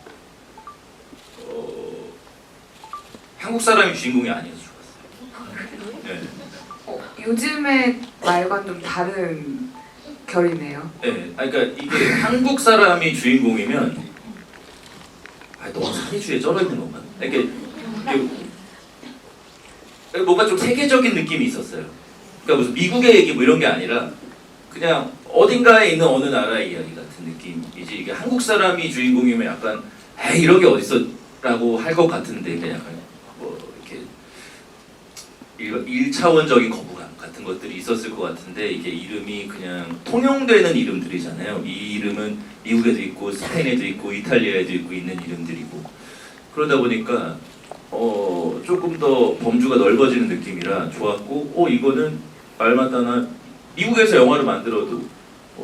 한국 사람이 주인공이 아니어서 좋았어요. 네. 요즘의 말과는 좀 다른 결이네요. 네, 그러니까 이게 한국 사람이 주인공이면 너무 사회주의에 쩔어 있는 건가? 이게 뭔가 좀 세계적인 느낌이 있었어요. 그러니까 무슨 미국의 얘기 뭐 이런 게 아니라 그냥 어딘가에 있는 어느 나라의 이야기 같은 느낌이지. 이게 한국 사람이 주인공이면 약간 에이 이런 게 어딨어라고 할 것 같은데 그냥 약간 뭐 이렇게 1차원적인 거부감 같은 것들이 있었을 것 같은데 이게 이름이 그냥 통용되는 이름들이잖아요. 이 이름은 미국에도 있고 스페인에도 있고 이탈리아에도 있고 있는 이름들이고 그러다 보니까 조금 더 범주가 넓어지는 느낌이라 좋았고 이거는 말마따나 미국에서 영화를 만들어도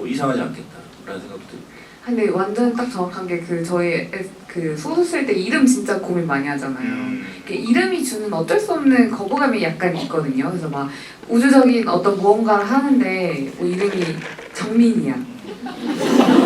이상하지 않겠다라는 생각도 들고. 근데 완전 딱 정확한 게 저희 그 소설 쓸 때 이름 진짜 고민 많이 하잖아요. 이름이 주는 어쩔 수 없는 거부감이 약간 있거든요. 그래서 막 우주적인 어떤 무언가를 하는데 이름이 정민이야.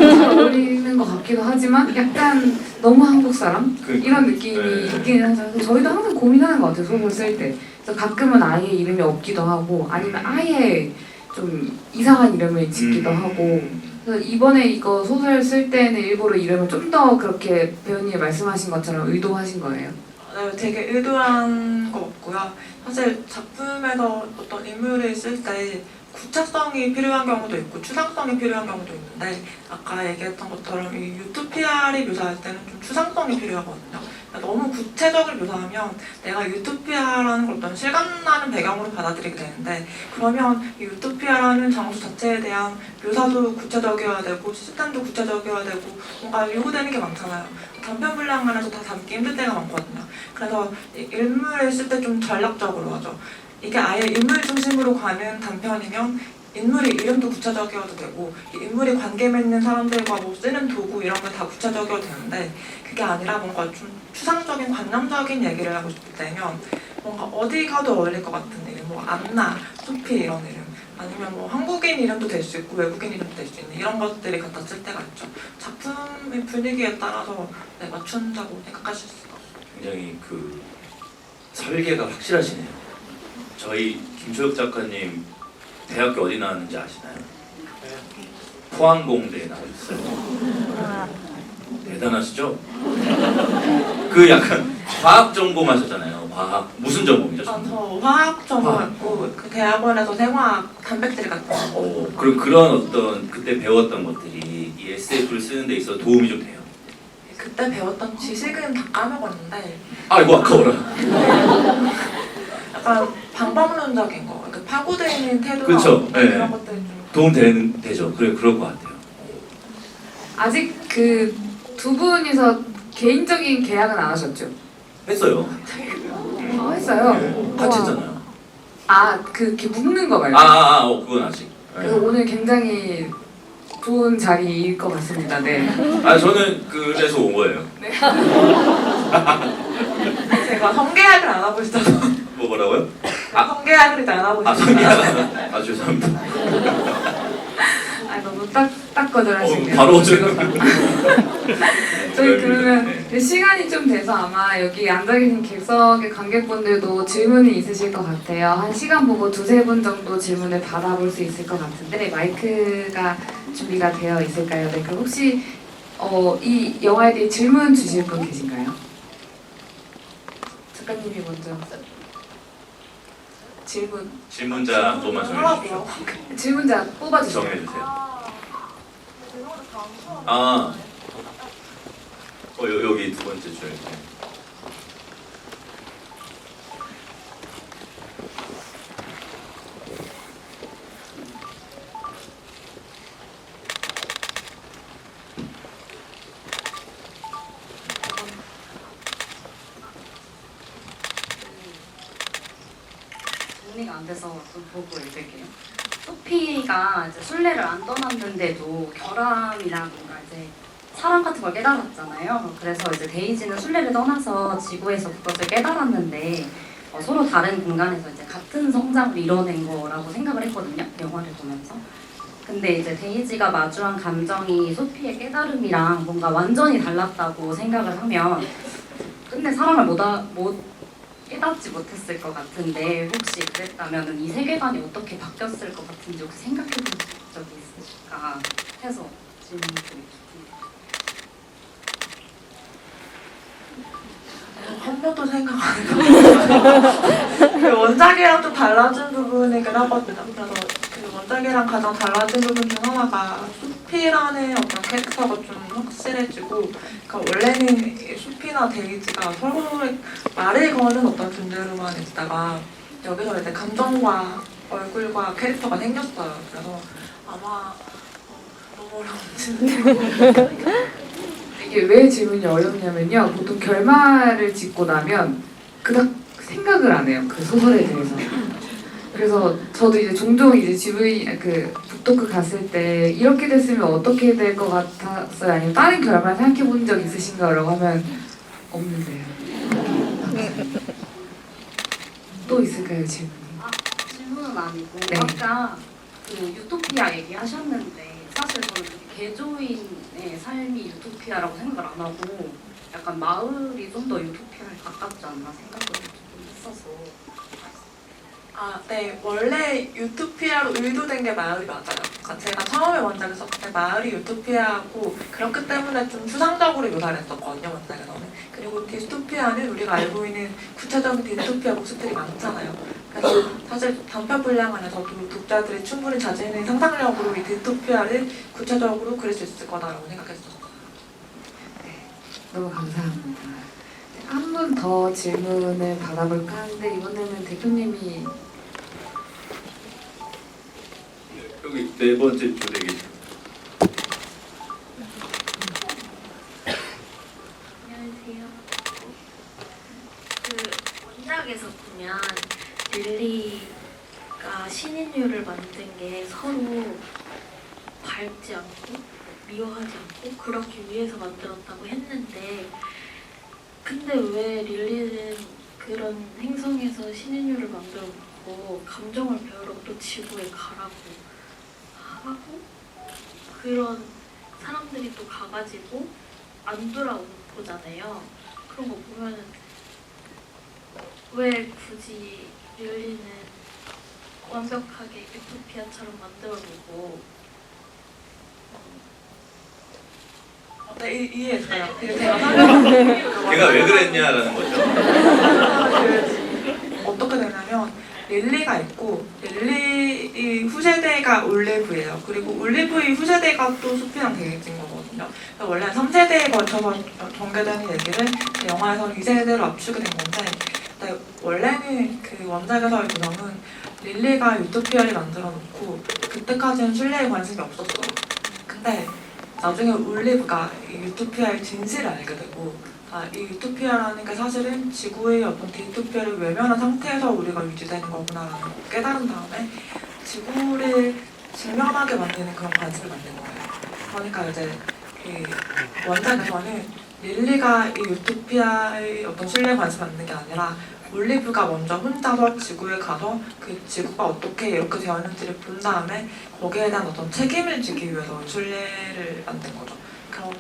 잘 어울리는 것 같기도 하지만 약간 너무 한국 사람? 이런 느낌이 있기는 하죠. 그래서 저희도 항상 고민하는 것 같아요. 소설 쓸 때. 그래서 가끔은 아예 이름이 없기도 하고 아니면 아예 좀 이상한 이름을 짓기도 하고 그래서 이번에 이거 소설 쓸 때는 일부러 이름을 좀 더 그렇게 배우님이 말씀하신 것처럼 의도하신 거예요? 네, 되게 의도한 것 같고요. 사실 작품에서 어떤 인물을 쓸 때 구체성이 필요한 경우도 있고 추상성이 필요한 경우도 있는데 아까 얘기했던 것처럼 이 유토피아를 묘사할 때는 좀 추상성이 필요하거든요. 그러니까 너무 구체적으로 묘사하면 내가 유토피아라는 걸 어떤 실감나는 배경으로 받아들이게 되는데 그러면 이 유토피아라는 장소 자체에 대한 묘사도 구체적이어야 되고 시스템도 구체적이어야 되고 뭔가 요구되는 게 많잖아요. 단편 분량만해서 다 담기 힘들 때가 많거든요. 그래서 이 인물을 쓸 때 좀 전략적으로 하죠. 이게 아예 인물 중심으로 가는 단편이면 인물의 이름도 구체적이어도 되고 이 인물이 관계 맺는 사람들과 뭐 쓰는 도구 이런 게 다 구체적이어도 되는데 그게 아니라 뭔가 좀 추상적인 관념적인 얘기를 하고 싶을 때면 뭔가 어디 가도 어울릴 것 같은 이름 뭐 안나, 소피 이런 이름 아니면 뭐 한국인 이름도 될 수 있고 외국인 이름도 될 수 있는 이런 것들이 갖다 쓸 때가 있죠. 작품의 분위기에 따라서 네, 맞춘다고 생각하실 수 있어요. 굉장히 그 설계가 확실하시네요. 저희 김초혁 작가님 대학교 어디 나왔는지 아시나요? 포항공대에 나오셨어요. 대단하시죠? 그 약간 과학 전공하셨잖아요. 과학 무슨 전공이죠? 저 화학 전공했고 그 대학원에서 생화학 단백질 같은 거. 그럼 그런 어떤 그때 배웠던 것들이 이 SF를 쓰는 데 있어 도움이 좀 돼요. 그때 배웠던 지식은 다 까먹었는데 아이고 아까워라. 약간 방법론적인 거, 그 파고되어 있는 태도나 그쵸, 네. 그런 것들 좀 도움 되죠. 그래 그럴 것 같아요. 아직 그 두 분이서 개인적인 계약은 안 하셨죠? 했어요. 했어요. 네, 같이 우와. 했잖아요. 그 이렇게 묶는 거 말고. 그건 아직. 그래서 오늘 굉장히 좋은 자리일 것 같습니다. 네. 저는 그래서 온 거예요. 제가 성계약을 안 하고 있어서 뭐라고요? 성계약을 이제 안 하고 있어서 성기야. 죄송합니다. 너무 딱 거절하시네요. 바로 오죠. 저희 그러면 네. 그 시간이 좀 돼서 아마 여기 앉아 계신 객석의 관객분들도 질문이 있으실 것 같아요. 한 시간 보고 두세 분 정도 질문을 받아볼 수 있을 것 같은데 마이크가 준비가 되어 있을까요? 네, 그럼 혹시 이 영화에 대해 질문 주실 분 계신가요? 작가님이 먼저 질문자 한 번만 정해주세요. 질문자 뽑아주세요. 정해주세요. 여기 두 번째 줄. 정리가 안 돼서 좀 보고 읽을게요. 소피가 이제 순례를 안 떠났는데도 결함이나 뭔가 이제 사랑 같은 걸 깨달았잖아요. 그래서 이제 데이지는 순례를 떠나서 지구에서 그것을 깨달았는데 서로 다른 공간에서 이제 같은 성장을 이뤄낸 거라고 생각을 했거든요. 영화를 보면서. 근데 이제 데이지가 마주한 감정이 소피의 깨달음이랑 뭔가 완전히 달랐다고 생각을 하면 끝내 사랑을 못 깨닫지 못했을 것 같은데 혹시 그랬다면 이 세계관이 어떻게 바뀌었을 것 같은지 혹시 생각해 본 적이 있으실까 해서 질문 드리겠습니다. 한 번도 생각 안 해봤어요. 그 원작이랑 좀 달라진 부분이긴 하거든요. 그래서 그 원작이랑 가장 달라진 부분 중 하나가 소피라는 어떤 캐릭터가 좀 확실해지고, 그러니까 원래는 소피나 데이지가 서로의 말을 거는 어떤 존재로만 있다가 여기서 이제 감정과 얼굴과 캐릭터가 생겼어요. 그래서 아마 너무 어려운지. 이게 왜 질문이 어렵냐면요. 보통 결말을 짓고 나면 그닥 생각을 안 해요. 그 소설에 대해서. 그래서 저도 이제 종종 이제 북토크 갔을 때 이렇게 됐으면 어떻게 될 것 같았어요? 아니면 다른 결말 생각해 본 적 있으신가요? 라고 하면 없는데요. 또 있을까요, 질문이? 질문은 아니고 네. 아까 그 유토피아 얘기하셨는데 사실 저는 개조인의 삶이 유토피아라고 생각을 안 하고 약간 마을이 좀 더 유토피아에 가깝지 않나 생각을 조금 했어서. 네. 원래 유토피아로 의도된 게 마을이 맞아요. 그러니까 제가 처음에 원작을 썼을 때 마을이 유토피아고 그렇기 때문에 좀 추상적으로 묘사를 했었거든요, 원작에서는. 그리고 디스토피아는 우리가 알고 있는 구체적인 디스토피아 모습들이 많잖아요. 그래서 사실 단편 분량 안에서도 독자들이 충분히 자신 있는 상상력으로 이 디토피아를 구체적으로 그릴 수 있을 거다라고 생각했었어요. 너무 감사합니다. 한 분 더 질문을 받아볼까 하는데 이번에는 대표님이 여기 네 번째 조대 계세요. 안녕하세요. 그 원작에서 보면 릴리가 신인류를 만든 게 서로 밟지 않고 미워하지 않고 그러기 위해서 만들었다고 했는데 근데 왜 릴리는 그런 행성에서 신인류를 만들어 놓고 감정을 배우러 또 지구에 가라고 하고 그런 사람들이 또 가가지고 안 돌아오잖아요. 그런 거 보면은 왜 굳이 릴리는 완벽하게 유토피아처럼 만들어놓고 네, 이해했어요. 그래서 제가 설명을 걔가 왜 그랬냐라는 거죠. 어떻게 되냐면 릴리가 있고 릴리 후세대가 올리브예요. 그리고 올리브의 후세대가 또 수피랑 대립인 거거든요. 그러니까 원래 3세대에 걸쳐서 전개되는 얘기를 영화에서는 2세대로 압축이 된 건데 근데 원래는 그 원작에서의 구성은 릴리가 유토피아를 만들어 놓고 그때까지는 순례에 관심이 없었어요. 근데 나중에 올리브가 이 유토피아의 진실을 알게 되고 이 유토피아라는 게 사실은 지구의 어떤 디토피아를 외면한 상태에서 우리가 유지되는 거구나라는 걸 깨달은 다음에 지구를 직면하게 만드는 그런 관습을 만든 거예요. 그러니까 이제 이 원작에서는 릴리가 이 유토피아의 어떤 신뢰 관심을 받는 게 아니라 올리브가 먼저 혼자서 지구에 가서 그 지구가 어떻게 이렇게 되었는지를 본 다음에 거기에 대한 어떤 책임을 지기 위해서 신뢰를 만든 거죠. 그런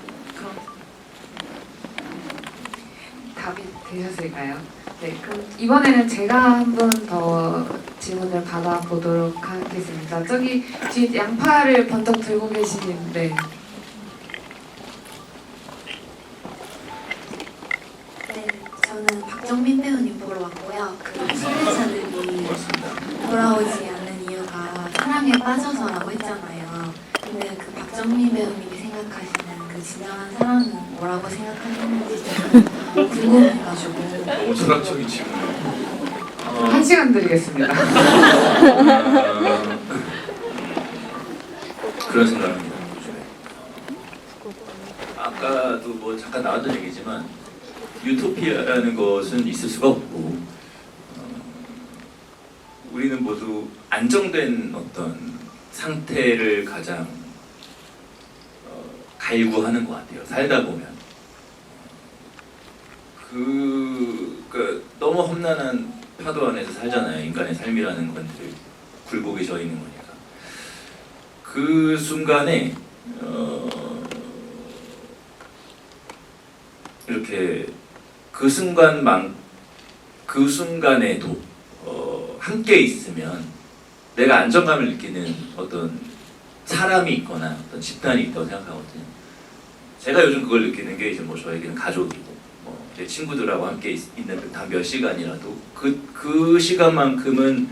답이 되셨을까요? 네, 그럼 이번에는 제가 한 분 더 질문을 받아보도록 하겠습니다. 저기 뒤에 양파를 번쩍 들고 계시는데 네, 저는 박정민 배우님 보러 왔고요. 그 순례자들이 돌아오지 않는 이유가 사랑에 빠져서라고 했잖아요. 근데 그 박정민 배우님이 생각하시는 그 진정한 사랑은 뭐라고 생각하시는지 좀 궁금해가지고. 너무 철학적인 질문. 1시간 드리겠습니다. 그런 생각합니다. 아까도 뭐 잠깐 나왔던 얘기지만 유토피아라는 것은 있을 수가 없고 우리는 모두 안정된 어떤 상태를 가장 갈구하는 것 같아요. 살다 보면 그러니까 너무 험난한 파도 안에서 살잖아요. 인간의 삶이라는 건 늘 굴곡이 져 있는 거니까. 그 순간에 이렇게 그 순간에도 함께 있으면 내가 안정감을 느끼는 어떤 사람이 있거나 어떤 집단이 있다고 생각하거든요. 제가 요즘 그걸 느끼는 게 이제 뭐 저에게는 가족이고 뭐 제 친구들하고 함께 있는 단 몇 시간이라도 그 시간만큼은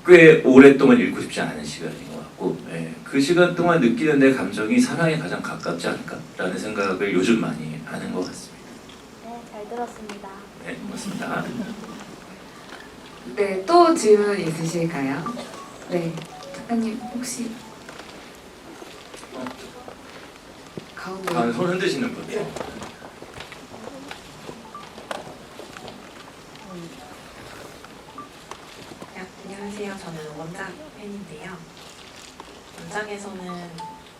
꽤 오랫동안 잃고 싶지 않은 시간인 것 같고 그 시간 동안 느끼는 내 감정이 사랑에 가장 가깝지 않을까라는 생각을 요즘 많이 하는 것 같습니다. 네, 잘 들었습니다. 네, 고맙습니다. 네, 또 질문 있으실까요? 네, 작가님 혹시 가운데 손 흔드시는 분. 안녕하세요. 저는 원작 팬인데요. 원작에서는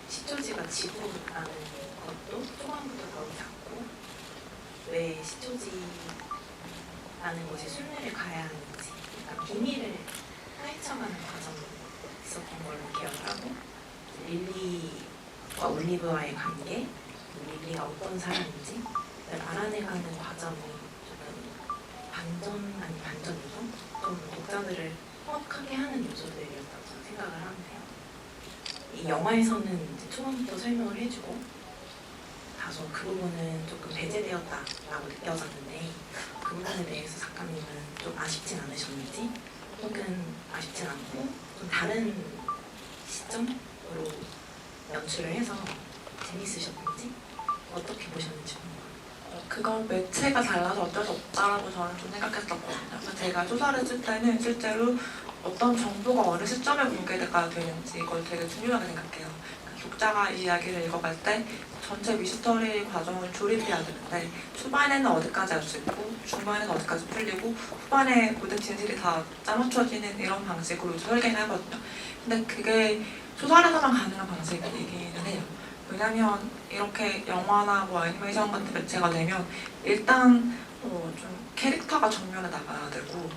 시초지가 지구라는 것도 초반부터 나오지 않고 왜 시초지라는 곳이 순례를 가야 하는지 약간 비밀을 파헤쳐가는 과정이 있었던 걸로 기억을 하고 릴리와 올리브와의 관계, 릴리가 어떤 사람인지 알아내가는 과정이 조금 반전 아닌 반전 요소? 좀 독자들을 호흡하게 하는 요소들이었다고 저는 생각을 하는데요. 이 영화에서는 이제 초반부터 설명을 해주고 다소 그 부분은 조금 배제되었다라고 느껴졌는데 그 부분에 대해서 작가님은 좀 아쉽진 않으셨는지 혹은 아쉽진 않고 좀 다른 시점으로 연출을 해서 재밌으셨는지 어떻게 보셨는지 궁금해요. 그건 매체가 달라서 어쩔 수 없다라고 저는 좀 생각했었거든요. 그래서 제가 소설을 쓸 때는 실제로 어떤 정보가 어느 시점에 공개가 되는지 이걸 되게 중요하게 생각해요. 독자가 이 이야기를 읽어갈 때 전체 미스터리 과정을 조립해야 되는데 초반에는 어디까지 할 수 있고 중반에는 어디까지 풀리고 후반에 모든 진실이 다 짜맞춰지는 이런 방식으로 설계를 하거든요. 근데 그게 소설에서만 가능한 방식이기는 해요. 왜냐면 이렇게 영화나 뭐 애니메이션 같은 매체가 되면 일단 좀 캐릭터가 정면에 나가야 되고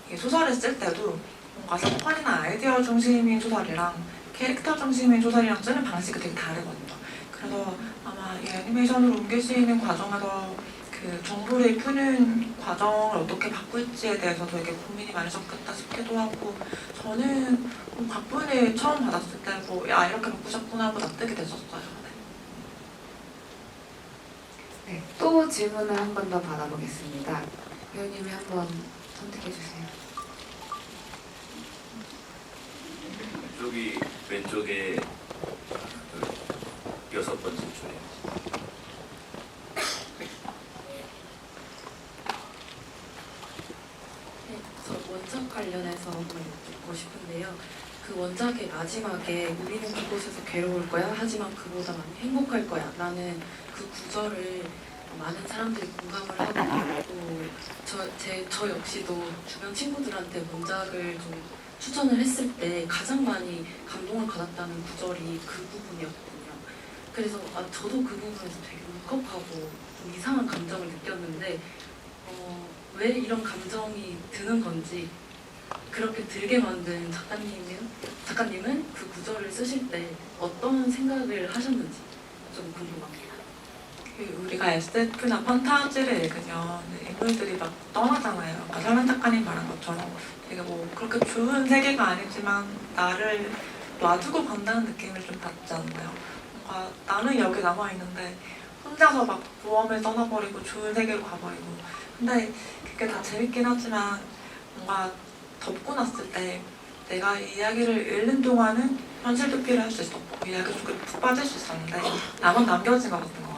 이게 소설을 쓸 때도 뭔가 사건이나 아이디어 중심인 소설이랑 캐릭터 중심인 소설이랑 쓰는 방식이 되게 다르거든요. 그래서 아마 이 애니메이션으로 옮기시는 과정에서 그 정보를 푸는 과정을 어떻게 바꿀지에 대해서 되게 고민이 많으셨겠다 싶기도 하고 저는 각본을 처음 받았을 때 야 이렇게 바꾸셨구나 하고 납득이 됐었어요. 네, 또 질문을 한 번 더 받아보겠습니다. 배우님이 한번 선택해 주세요. 왼쪽에 6번째 줄에. 네, 저 원작 관련해서 한번 묻고 싶은데요. 그 원작의 마지막에 우리는 그곳에서 괴로울 거야. 하지만 그보다 많이 행복할 거야. 라는 그 구절을 많은 사람들이 공감을 하고 또 저 역시도 주변 친구들한테 원작을 좀 추천을 했을 때 가장 많이 감동을 받았다는 구절이 그 부분이었거든요. 그래서 저도 그 부분에서 되게 울컥하고 좀 이상한 감정을 느꼈는데 왜 이런 감정이 드는 건지 그렇게 들게 만든 작가님은 그 구절을 쓰실 때 어떤 생각을 하셨는지 좀 궁금합니다. 우리가 SF나 판타지를 읽으면 인물들이 막 떠나잖아요. 아까 설현 작가님 말한 것처럼 되게 뭐 그렇게 좋은 세계가 아니지만 나를 놔두고 간다는 느낌을 좀 받지 않나요? 뭔가 나는 여기 남아있는데 혼자서 막 모험을 떠나버리고 좋은 세계로 가버리고 근데 그게 다 재밌긴 하지만 뭔가 덮고 났을 때 내가 이 이야기를 읽는 동안은 현실 도피를 할 수 있었고 이야기 속에 푹 빠질 수 있었는데 나만 남겨진 것 같은 거예요.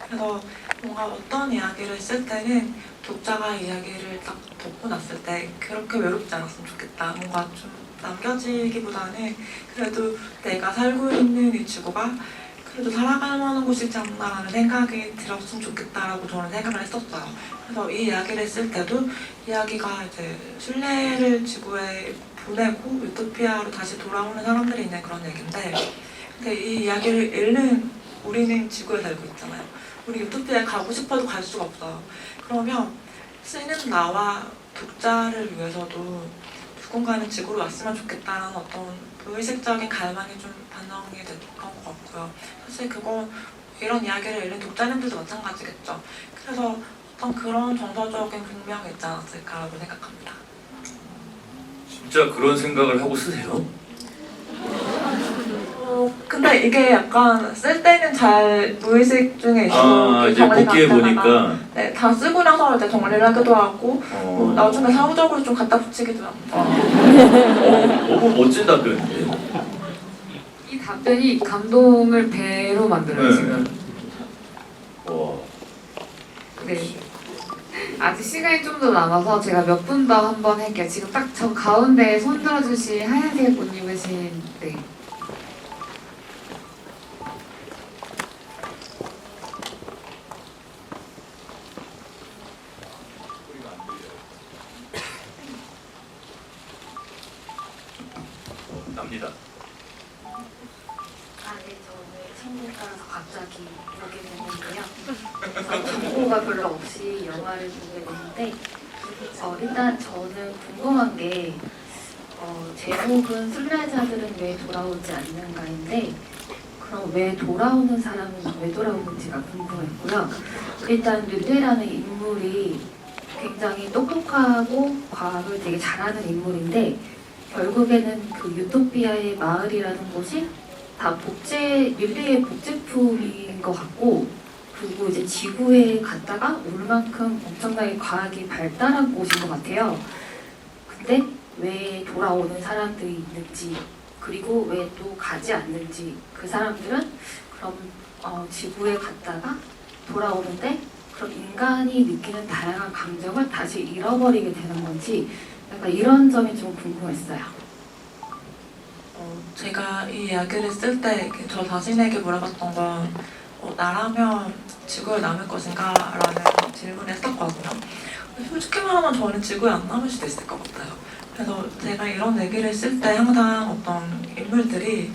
그래서 뭔가 어떤 이야기를 쓸 때는 독자가 이야기를 딱 덮고 났을 때 그렇게 외롭지 않았으면 좋겠다. 뭔가 좀 남겨지기보다는 그래도 내가 살고 있는 이 지구가 그래도 살아갈 만한 곳이지 않나라는 생각이 들었으면 좋겠다라고 저는 생각을 했었어요. 그래서 이 이야기를 쓸 때도 이야기가 이제 순례를 지구에 보내고 유토피아로 다시 돌아오는 사람들이 있는 그런 얘기인데 근데 이 이야기를 읽는 우리는 지구에 살고 있잖아요. 우리 유토피아에 가고 싶어도 갈 수가 없어요. 그러면 쓰는 나와 독자를 위해서도 누군가는 지구로 왔으면 좋겠다는 어떤 무의식적인 갈망이 좀 반영이 됐던 것 같고요. 사실 그거 이런 이야기를 읽는 독자님들도 마찬가지겠죠. 그래서 어떤 그런 정서적인 분명이 있지 않았을까라고 생각합니다. 진짜 그런 생각을 하고 쓰세요? 근데 이게 약간 쓸 때는 잘 무의식 중에 있고 이제 복귀해 보니까 네, 다 쓰고 나서 이제 정리를 하기도 하고 뭐 나중에 사후적으로 좀 갖다 붙이기도 합니다. 너무 멋진 답변인데. 이 답변이 감동을 배로 만들어요, 네. 지금. 와. 네. 아직 시간이 좀 더 남아서 제가 몇 분 더 한번 할게요. 지금 딱 저 가운데 손 들어주신 하얀색 옷 입으신 네. 납니다. 네, 저는 친구 따라서 갑자기 보게 됐는데요. 정보가 별로 없이 영화를 보게 됐는데 일단 저는 궁금한 게 제목은 순례자들은 왜 돌아오지 않는가인데 그럼 왜 돌아오는 사람은 왜 돌아오는지가 궁금했고요. 일단 르데라는 인물이 굉장히 똑똑하고 과학을 되게 잘하는 인물인데 결국에는 그 유토피아의 마을이라는 곳이 다 릴레의 복제품인 것 같고 그리고 이제 지구에 갔다가 올 만큼 엄청나게 과학이 발달한 곳인 것 같아요. 근데 왜 돌아오는 사람들이 있는지, 그리고 왜 또 가지 않는지, 그 사람들은 그럼 지구에 갔다가 돌아오는데 그럼 인간이 느끼는 다양한 감정을 다시 잃어버리게 되는 건지, 약간 이런 점이 좀 궁금했어요. 제가 이 이야기를 쓸 때 저 자신에게 물어봤던 건 나라면 지구에 남을 것인가? 라는 질문을 했었거든요. 솔직히 말하면 저는 지구에 안 남을 수도 있을 것 같아요. 그래서 제가 이런 얘기를 쓸 때 항상 어떤 인물들이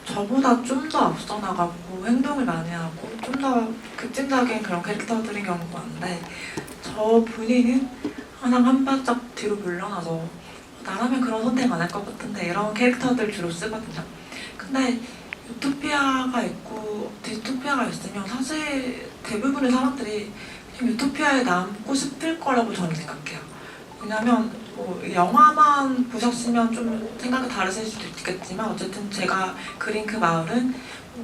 저보다 좀 더 앞서 나가고 행동을 많이 하고 좀 더 급진적인 그런 캐릭터들인 경우가 많은데, 저 본인은 항상 한 발짝 뒤로 물러나서 나라면 그런 선택 안 할 것 같은데 이런 캐릭터들 주로 쓰거든요. 근데 유토피아가 있고 디스토피아가 있으면 사실 대부분의 사람들이 그냥 유토피아에 남고 싶을 거라고 저는 생각해요. 왜냐면 영화만 보셨으면 좀 생각이 다르실 수도 있겠지만 어쨌든 제가 그린 그 마을은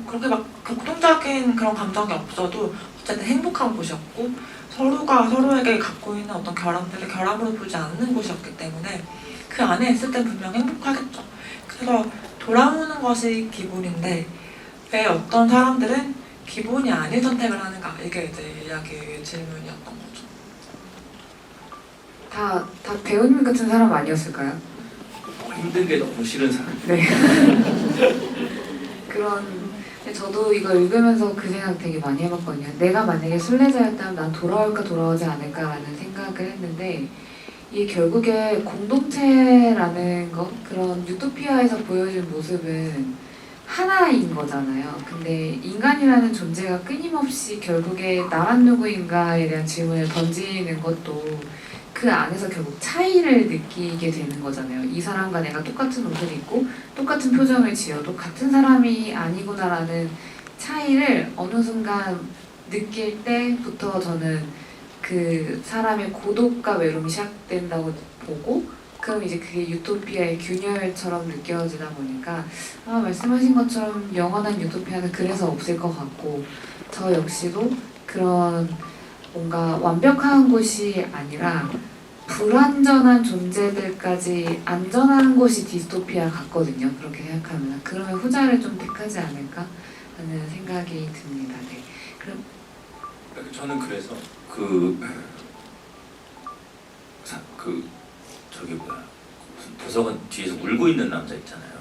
그렇게 막 격동적인 그런 감정이 없어도 어쨌든 행복한 곳이었고, 서로가 서로에게 갖고 있는 어떤 결함들을 결함으로 보지 않는 곳이었기 때문에 그 안에 있을 땐 분명 행복하겠죠. 그래서 돌아오는 것이 기본인데 왜 어떤 사람들은 기본이 아닌 선택을 하는가, 이게 이제 이야기의 질문이었던 거죠. 다 배우님 같은 사람 아니었을까요? 힘든 게 너무 싫은 사람. 네. 근데 저도 이거 읽으면서 그 생각 되게 많이 해봤거든요. 내가 만약에 순례자였다면 난 돌아올까 돌아오지 않을까라는 생각을 했는데, 이게 결국에 공동체라는 것, 그런 유토피아에서 보여준 모습은 하나인 거잖아요. 근데 인간이라는 존재가 끊임없이 결국에 나란 누구인가에 대한 질문을 던지는 것도 그 안에서 결국 차이를 느끼게 되는 거잖아요. 이 사람과 내가 똑같은 옷을 입고 똑같은 표정을 지어도 같은 사람이 아니구나라는 차이를 어느 순간 느낄 때부터 저는 그 사람의 고독과 외로움이 시작된다고 보고, 그럼 이제 그게 유토피아의 균열처럼 느껴지다 보니까 말씀하신 것처럼 영원한 유토피아는 그래서 없을 것 같고, 저 역시도 그런 뭔가 완벽한 곳이 아니라 불완전한 존재들까지 안전한 곳이 디스토피아 같거든요. 그렇게 생각하면 그러면 후자를 좀 택하지 않을까 하는 생각이 듭니다. 네. 그럼 저는 그래서 저기 뭐야, 무슨 도서관 뒤에서 울고 있는 남자 있잖아요.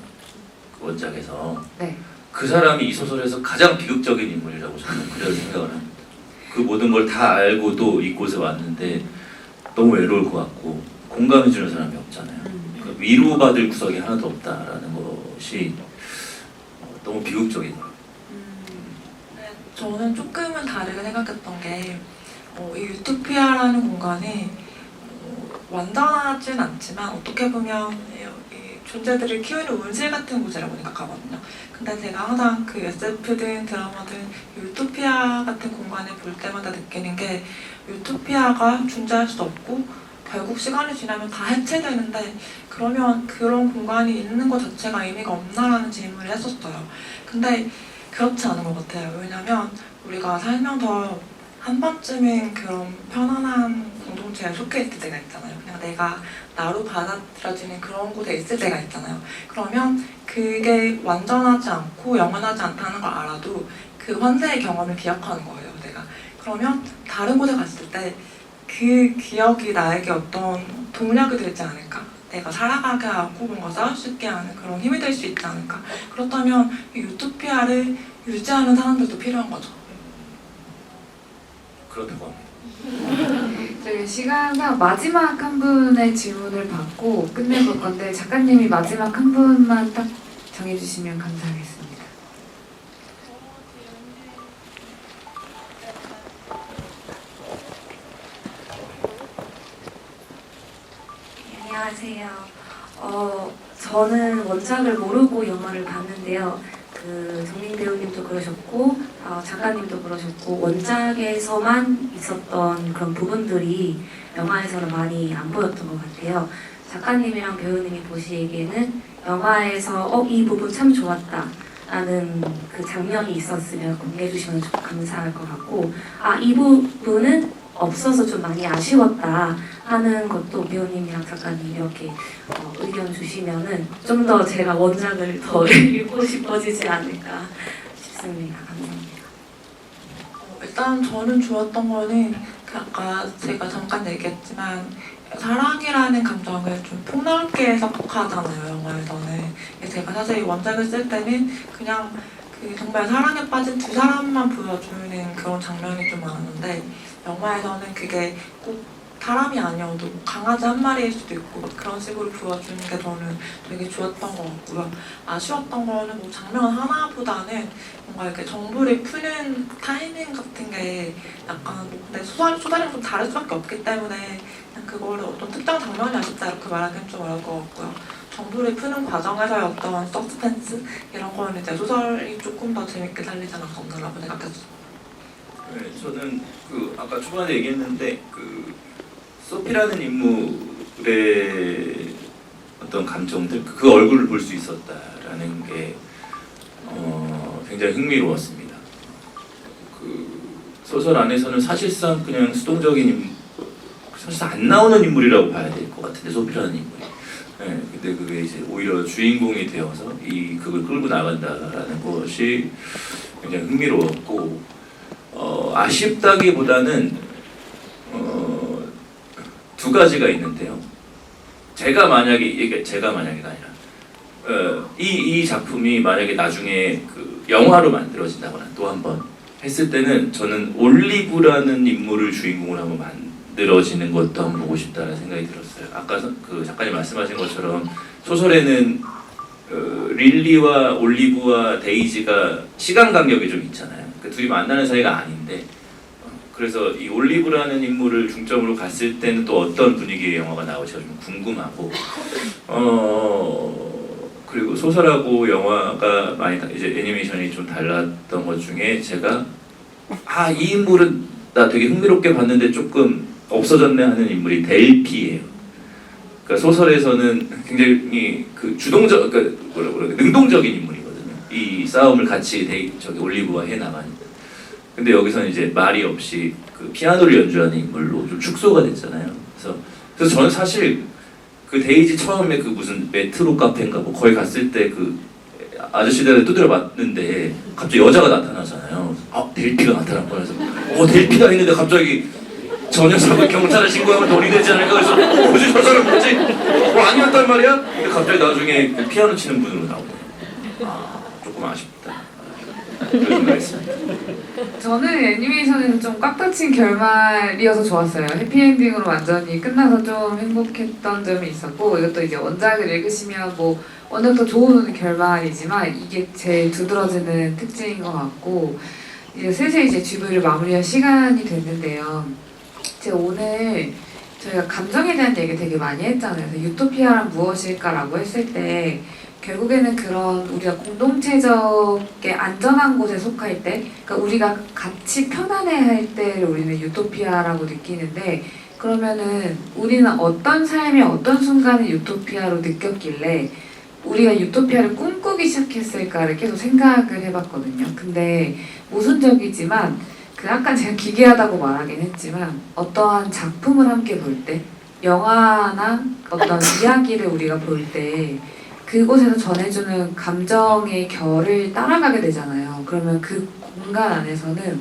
그 원작에서. 네. 그 사람이 이 소설에서 가장 비극적인 인물이라고 저는 그래서 생각을 합니다. 그 모든 걸 다 알고도 이곳에 왔는데 너무 외로울 것 같고 공감해주는 사람이 없잖아요. 그러니까 위로받을 구석이 하나도 없다라는 것이 너무 비극적이더라고요. 저는 조금은 다르게 생각했던 게 이 유토피아라는 공간이 완전하진 않지만 어떻게 보면 이 존재들을 키우는 온실 같은 곳이라고 생각하거든요. 근데 제가 항상 그 SF든 드라마든 유토피아 같은 공간을 볼 때마다 느끼는 게, 유토피아가 존재할 수 없고 결국 시간이 지나면 다 해체되는데 그러면 그런 공간이 있는 것 자체가 의미가 없나라는 질문을 했었어요. 근데 그렇지 않은 것 같아요. 왜냐면 우리가 살면서 한 번쯤은 그런 편안한 공동체에 속해 있을 때가 있잖아요. 그냥 내가 나로 받아들여지는 그런 곳에 있을 때가 있잖아요. 그러면 그게 완전하지 않고 영원하지 않다는 걸 알아도 그 환생의 경험을 기억하는 거예요, 내가. 그러면 다른 곳에 갔을 때 그 기억이 나에게 어떤 동력이 되지 않을까? 내가 살아가게 하고 뭔가 싸울 수 있게 하는 그런 힘이 될 수 있지 않을까? 그렇다면 이 유토피아를 유지하는 사람들도 필요한 거죠. 그렇다고 합니다. 저희 시간상 마지막 한 분의 질문을 받고 끝내볼 건데, 작가님이 마지막 한 분만 딱 정해주시면 감사하겠습니다. 안녕하세요. 저는 원작을 모르고 영화를 봤는데요. 그 정민 배우님도 그러셨고 작가님도 그러셨고, 원작에서만 있었던 그런 부분들이 영화에서는 많이 안 보였던 것 같아요. 작가님이랑 배우님이 보시기에는 영화에서 이 부분 참 좋았다 라는 그 장면이 있었으면 공개해 주시면 좀 감사할 것 같고, 아, 이 부분은 없어서 좀 많이 아쉬웠다 하는 것도 배우님이랑 작가님 이렇게 의견 주시면은 좀 더 제가 원작을 더 읽고 싶어지지 않을까 싶습니다. 감사합니다. 일단 저는 좋았던 거는 그 아까 제가 잠깐 얘기했지만 사랑이라는 감정을 좀 폭넓게 해석하잖아요, 영화에서는. 제가 사실 이 원작을 쓸 때는 그냥 그 정말 사랑에 빠진 두 사람만 보여주는 그런 장면이 좀 많았는데, 영화에서는 그게 꼭 사람이 아니어도 강아지 한 마리일 수도 있고 그런 식으로 보여주는 게 저는 되게 좋았던 것 같고요. 아쉬웠던 거는 뭐 장면 하나보다는 뭔가 이렇게 정보를 푸는 타이밍 같은 게 약간 근데 소설이랑 좀 다를 수밖에 없기 때문에 그냥 그거를 어떤 특정 장면이 아쉽다 이렇게 말하기는 좀 어려울 것 같고요. 정보를 푸는 과정에서의 어떤 서스펜스 이런 거는 이제 소설이 조금 더 재밌게 살리지 않았었나라고 생각했어요. 네, 저는 그 아까 초반에 얘기했는데 그 소피라는 인물의 어떤 감정들, 그 얼굴을 볼 수 있었다라는 게 굉장히 흥미로웠습니다. 그 소설 안에서는 사실상 그냥 수동적인 사실상 안 나오는 인물이라고 봐야 될 것 같은데, 소피라는 인물이. 네, 근데 그게 이제 오히려 주인공이 되어서 이 극을 끌고 나간다라는 것이 굉장히 흥미로웠고, 아쉽다기보다는 두 가지가 있는데요. 제가 만약에가 아니라 이 작품이 만약에 나중에 그 영화로 만들어진다거나 또 한 번 했을 때는 저는 올리브라는 인물을 주인공으로 한번 만들어지는 것도 한번 보고 싶다는 생각이 들었어요. 아까 그 작가님 말씀하신 것처럼 소설에는 릴리와 올리브와 데이지가 시간 간격이 좀 있잖아요. 그 둘이 만나는 사이가 아닌데, 그래서 이 올리브라는 인물을 중점으로 갔을 때는 또 어떤 분위기의 영화가 나올지가 좀 궁금하고, 그리고 소설하고 영화가 많이 이제 애니메이션이 좀 달랐던 것 중에 제가 이 인물은 나 되게 흥미롭게 봤는데 조금 없어졌네 하는 인물이 델피예요. 그러니까 소설에서는 굉장히 그 주동적, 그러니까 능동적인 인물이거든요. 이 싸움을 같이 올리브와 해 나가는. 근데 여기서는 이제 말이 없이 그 피아노를 연주하는 인물로 좀 축소가 됐잖아요. 그래서 저는 사실 그 데이지 처음에 그 무슨 메트로 카페인가 뭐 거기 갔을 때 그 아저씨들한테 두드려 맞는데 갑자기 여자가 나타나잖아요. 델피가 나타난 거라서 델피가 있는데 갑자기 저 녀석을 경찰에 신고하면 돈이 되지 않을까. 그래서 뭐지 저 사람 뭐지? 아니었단 말이야? 근데 갑자기 나중에 그 피아노 치는 분으로 나오더라고요. 조금 아쉽다. 그런 생각했습니다. 저는 애니메이션에서 좀 꽉 닫힌 결말이어서 좋았어요. 해피엔딩으로 완전히 끝나서 좀 행복했던 점이 있었고, 이것도 이제 원작을 읽으시면 뭐 워낙 더 좋은 결말이지만 이게 제일 두드러지는 특징인 것 같고, 이제 슬슬 이제 GV를 마무리할 시간이 됐는데요. 제가 오늘 저희가 감정에 대한 얘기 되게 많이 했잖아요. 그래서 유토피아란 무엇일까라고 했을 때 결국에는 그런 우리가 공동체적에 안전한 곳에 속할 때, 그러니까 우리가 같이 편안해할 때를 우리는 유토피아라고 느끼는데, 그러면은 우리는 어떤 삶의 어떤 순간을 유토피아로 느꼈길래 우리가 유토피아를 꿈꾸기 시작했을까를 계속 생각을 해봤거든요. 근데 모순적이지만 그 약간 제가 기괴하다고 말하긴 했지만 어떠한 작품을 함께 볼 때, 영화나 어떤 이야기를 우리가 볼 때 그곳에서 전해주는 감정의 결을 따라가게 되잖아요. 그러면 그 공간 안에서는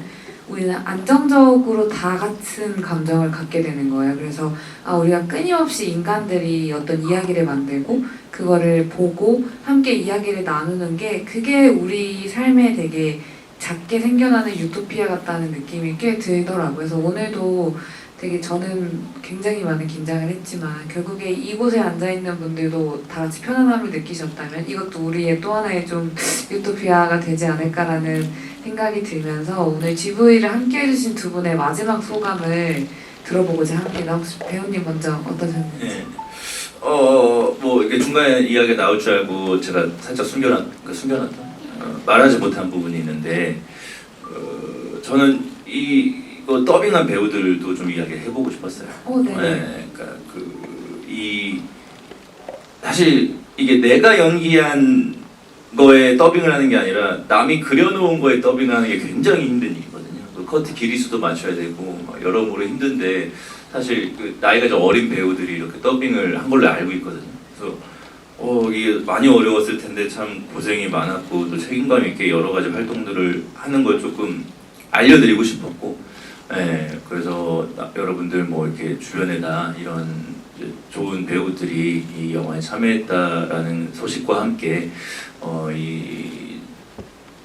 우리는 안정적으로 다 같은 감정을 갖게 되는 거예요. 그래서 우리가 끊임없이 인간들이 어떤 이야기를 만들고 그거를 보고 함께 이야기를 나누는 게, 그게 우리 삶에 되게 작게 생겨나는 유토피아 같다는 느낌이 꽤 들더라고요. 그래서 오늘도 되게 저는 굉장히 많은 긴장을 했지만 결국에 이곳에 앉아있는 분들도 다 같이 편안함을 느끼셨다면 이것도 우리의 또 하나의 좀 유토피아가 되지 않을까라는 생각이 들면서 오늘 GV를 함께 해주신 두 분의 마지막 소감을 들어보고자 합니다. 혹시 배우님 먼저 어떠셨는지? 네. 뭐 이게 중간에 이야기가 나올 줄 알고 제가 살짝 숨겨놨던 말하지 못한 부분이 있는데, 저는 이거 더빙한 배우들도 좀 이야기를 해보고 싶었어요. 네. 네, 그러니까 사실 이게 내가 연기한 거에 더빙을 하는 게 아니라 남이 그려놓은 거에 더빙을 하는 게 굉장히 힘든 일이거든요. 그 커트 길이수도 맞춰야 되고 여러모로 힘든데 사실 그 나이가 좀 어린 배우들이 이렇게 더빙을 한 걸로 알고 있거든요. 그래서 이게 많이 어려웠을 텐데 참 고생이 많았고 또 책임감 있게 여러 가지 활동들을 하는 걸 조금 알려드리고 싶었고, 그래서 여러분들 뭐 이렇게 주변에다 이런 좋은 배우들이 이 영화에 참여했다라는 소식과 함께 이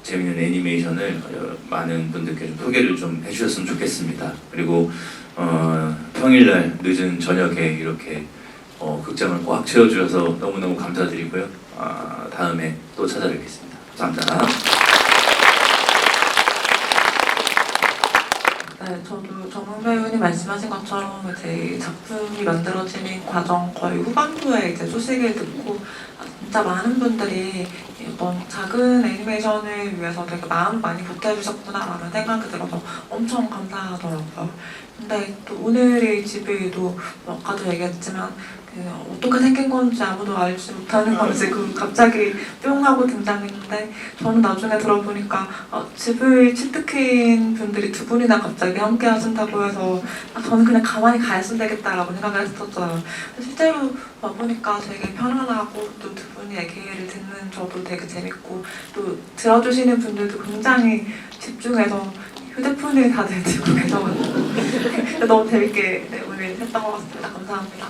재밌는 애니메이션을 많은 분들께 좀 소개를 좀 해주셨으면 좋겠습니다. 그리고 평일날 늦은 저녁에 이렇게 극장을 꽉 채워주셔서 너무너무 감사드리고요. 다음에 또 찾아뵙겠습니다. 감사합니다. 네, 저도 정명 배우님 말씀하신 것처럼 이제 이 작품이 만들어지는 과정 거의 후반부에 이제 소식을 듣고 진짜 많은 분들이 이번 작은 애니메이션을 위해서 되게 마음 많이 보태주셨구나라는 생각이 들어서 엄청 감사하더라고요. 근데 또 오늘의 집에도 아까도 얘기했지만 어떻게 생긴 건지 아무도 알지 못하는 건지 갑자기 뿅 하고 등장했는데 저는 나중에 들어보니까 집을 치트키인 분들이 두 분이나 갑자기 함께 하신다고 해서 저는 그냥 가만히 가 있으면 되겠다라고 생각을 했었잖아요. 실제로 와보니까 되게 편안하고 또 두 분이 얘기를 듣는 저도 되게 재밌고 또 들어주시는 분들도 굉장히 집중해서 휴대폰을 다들 들고 계셔가지고 너무 재밌게 오늘 했던 것 같습니다. 감사합니다.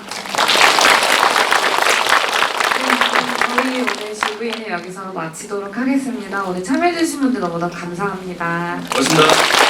저희 오늘 GV는 여기서 마치도록 하겠습니다. 오늘 참여해주신 분들 너무나 감사합니다. 고맙습니다.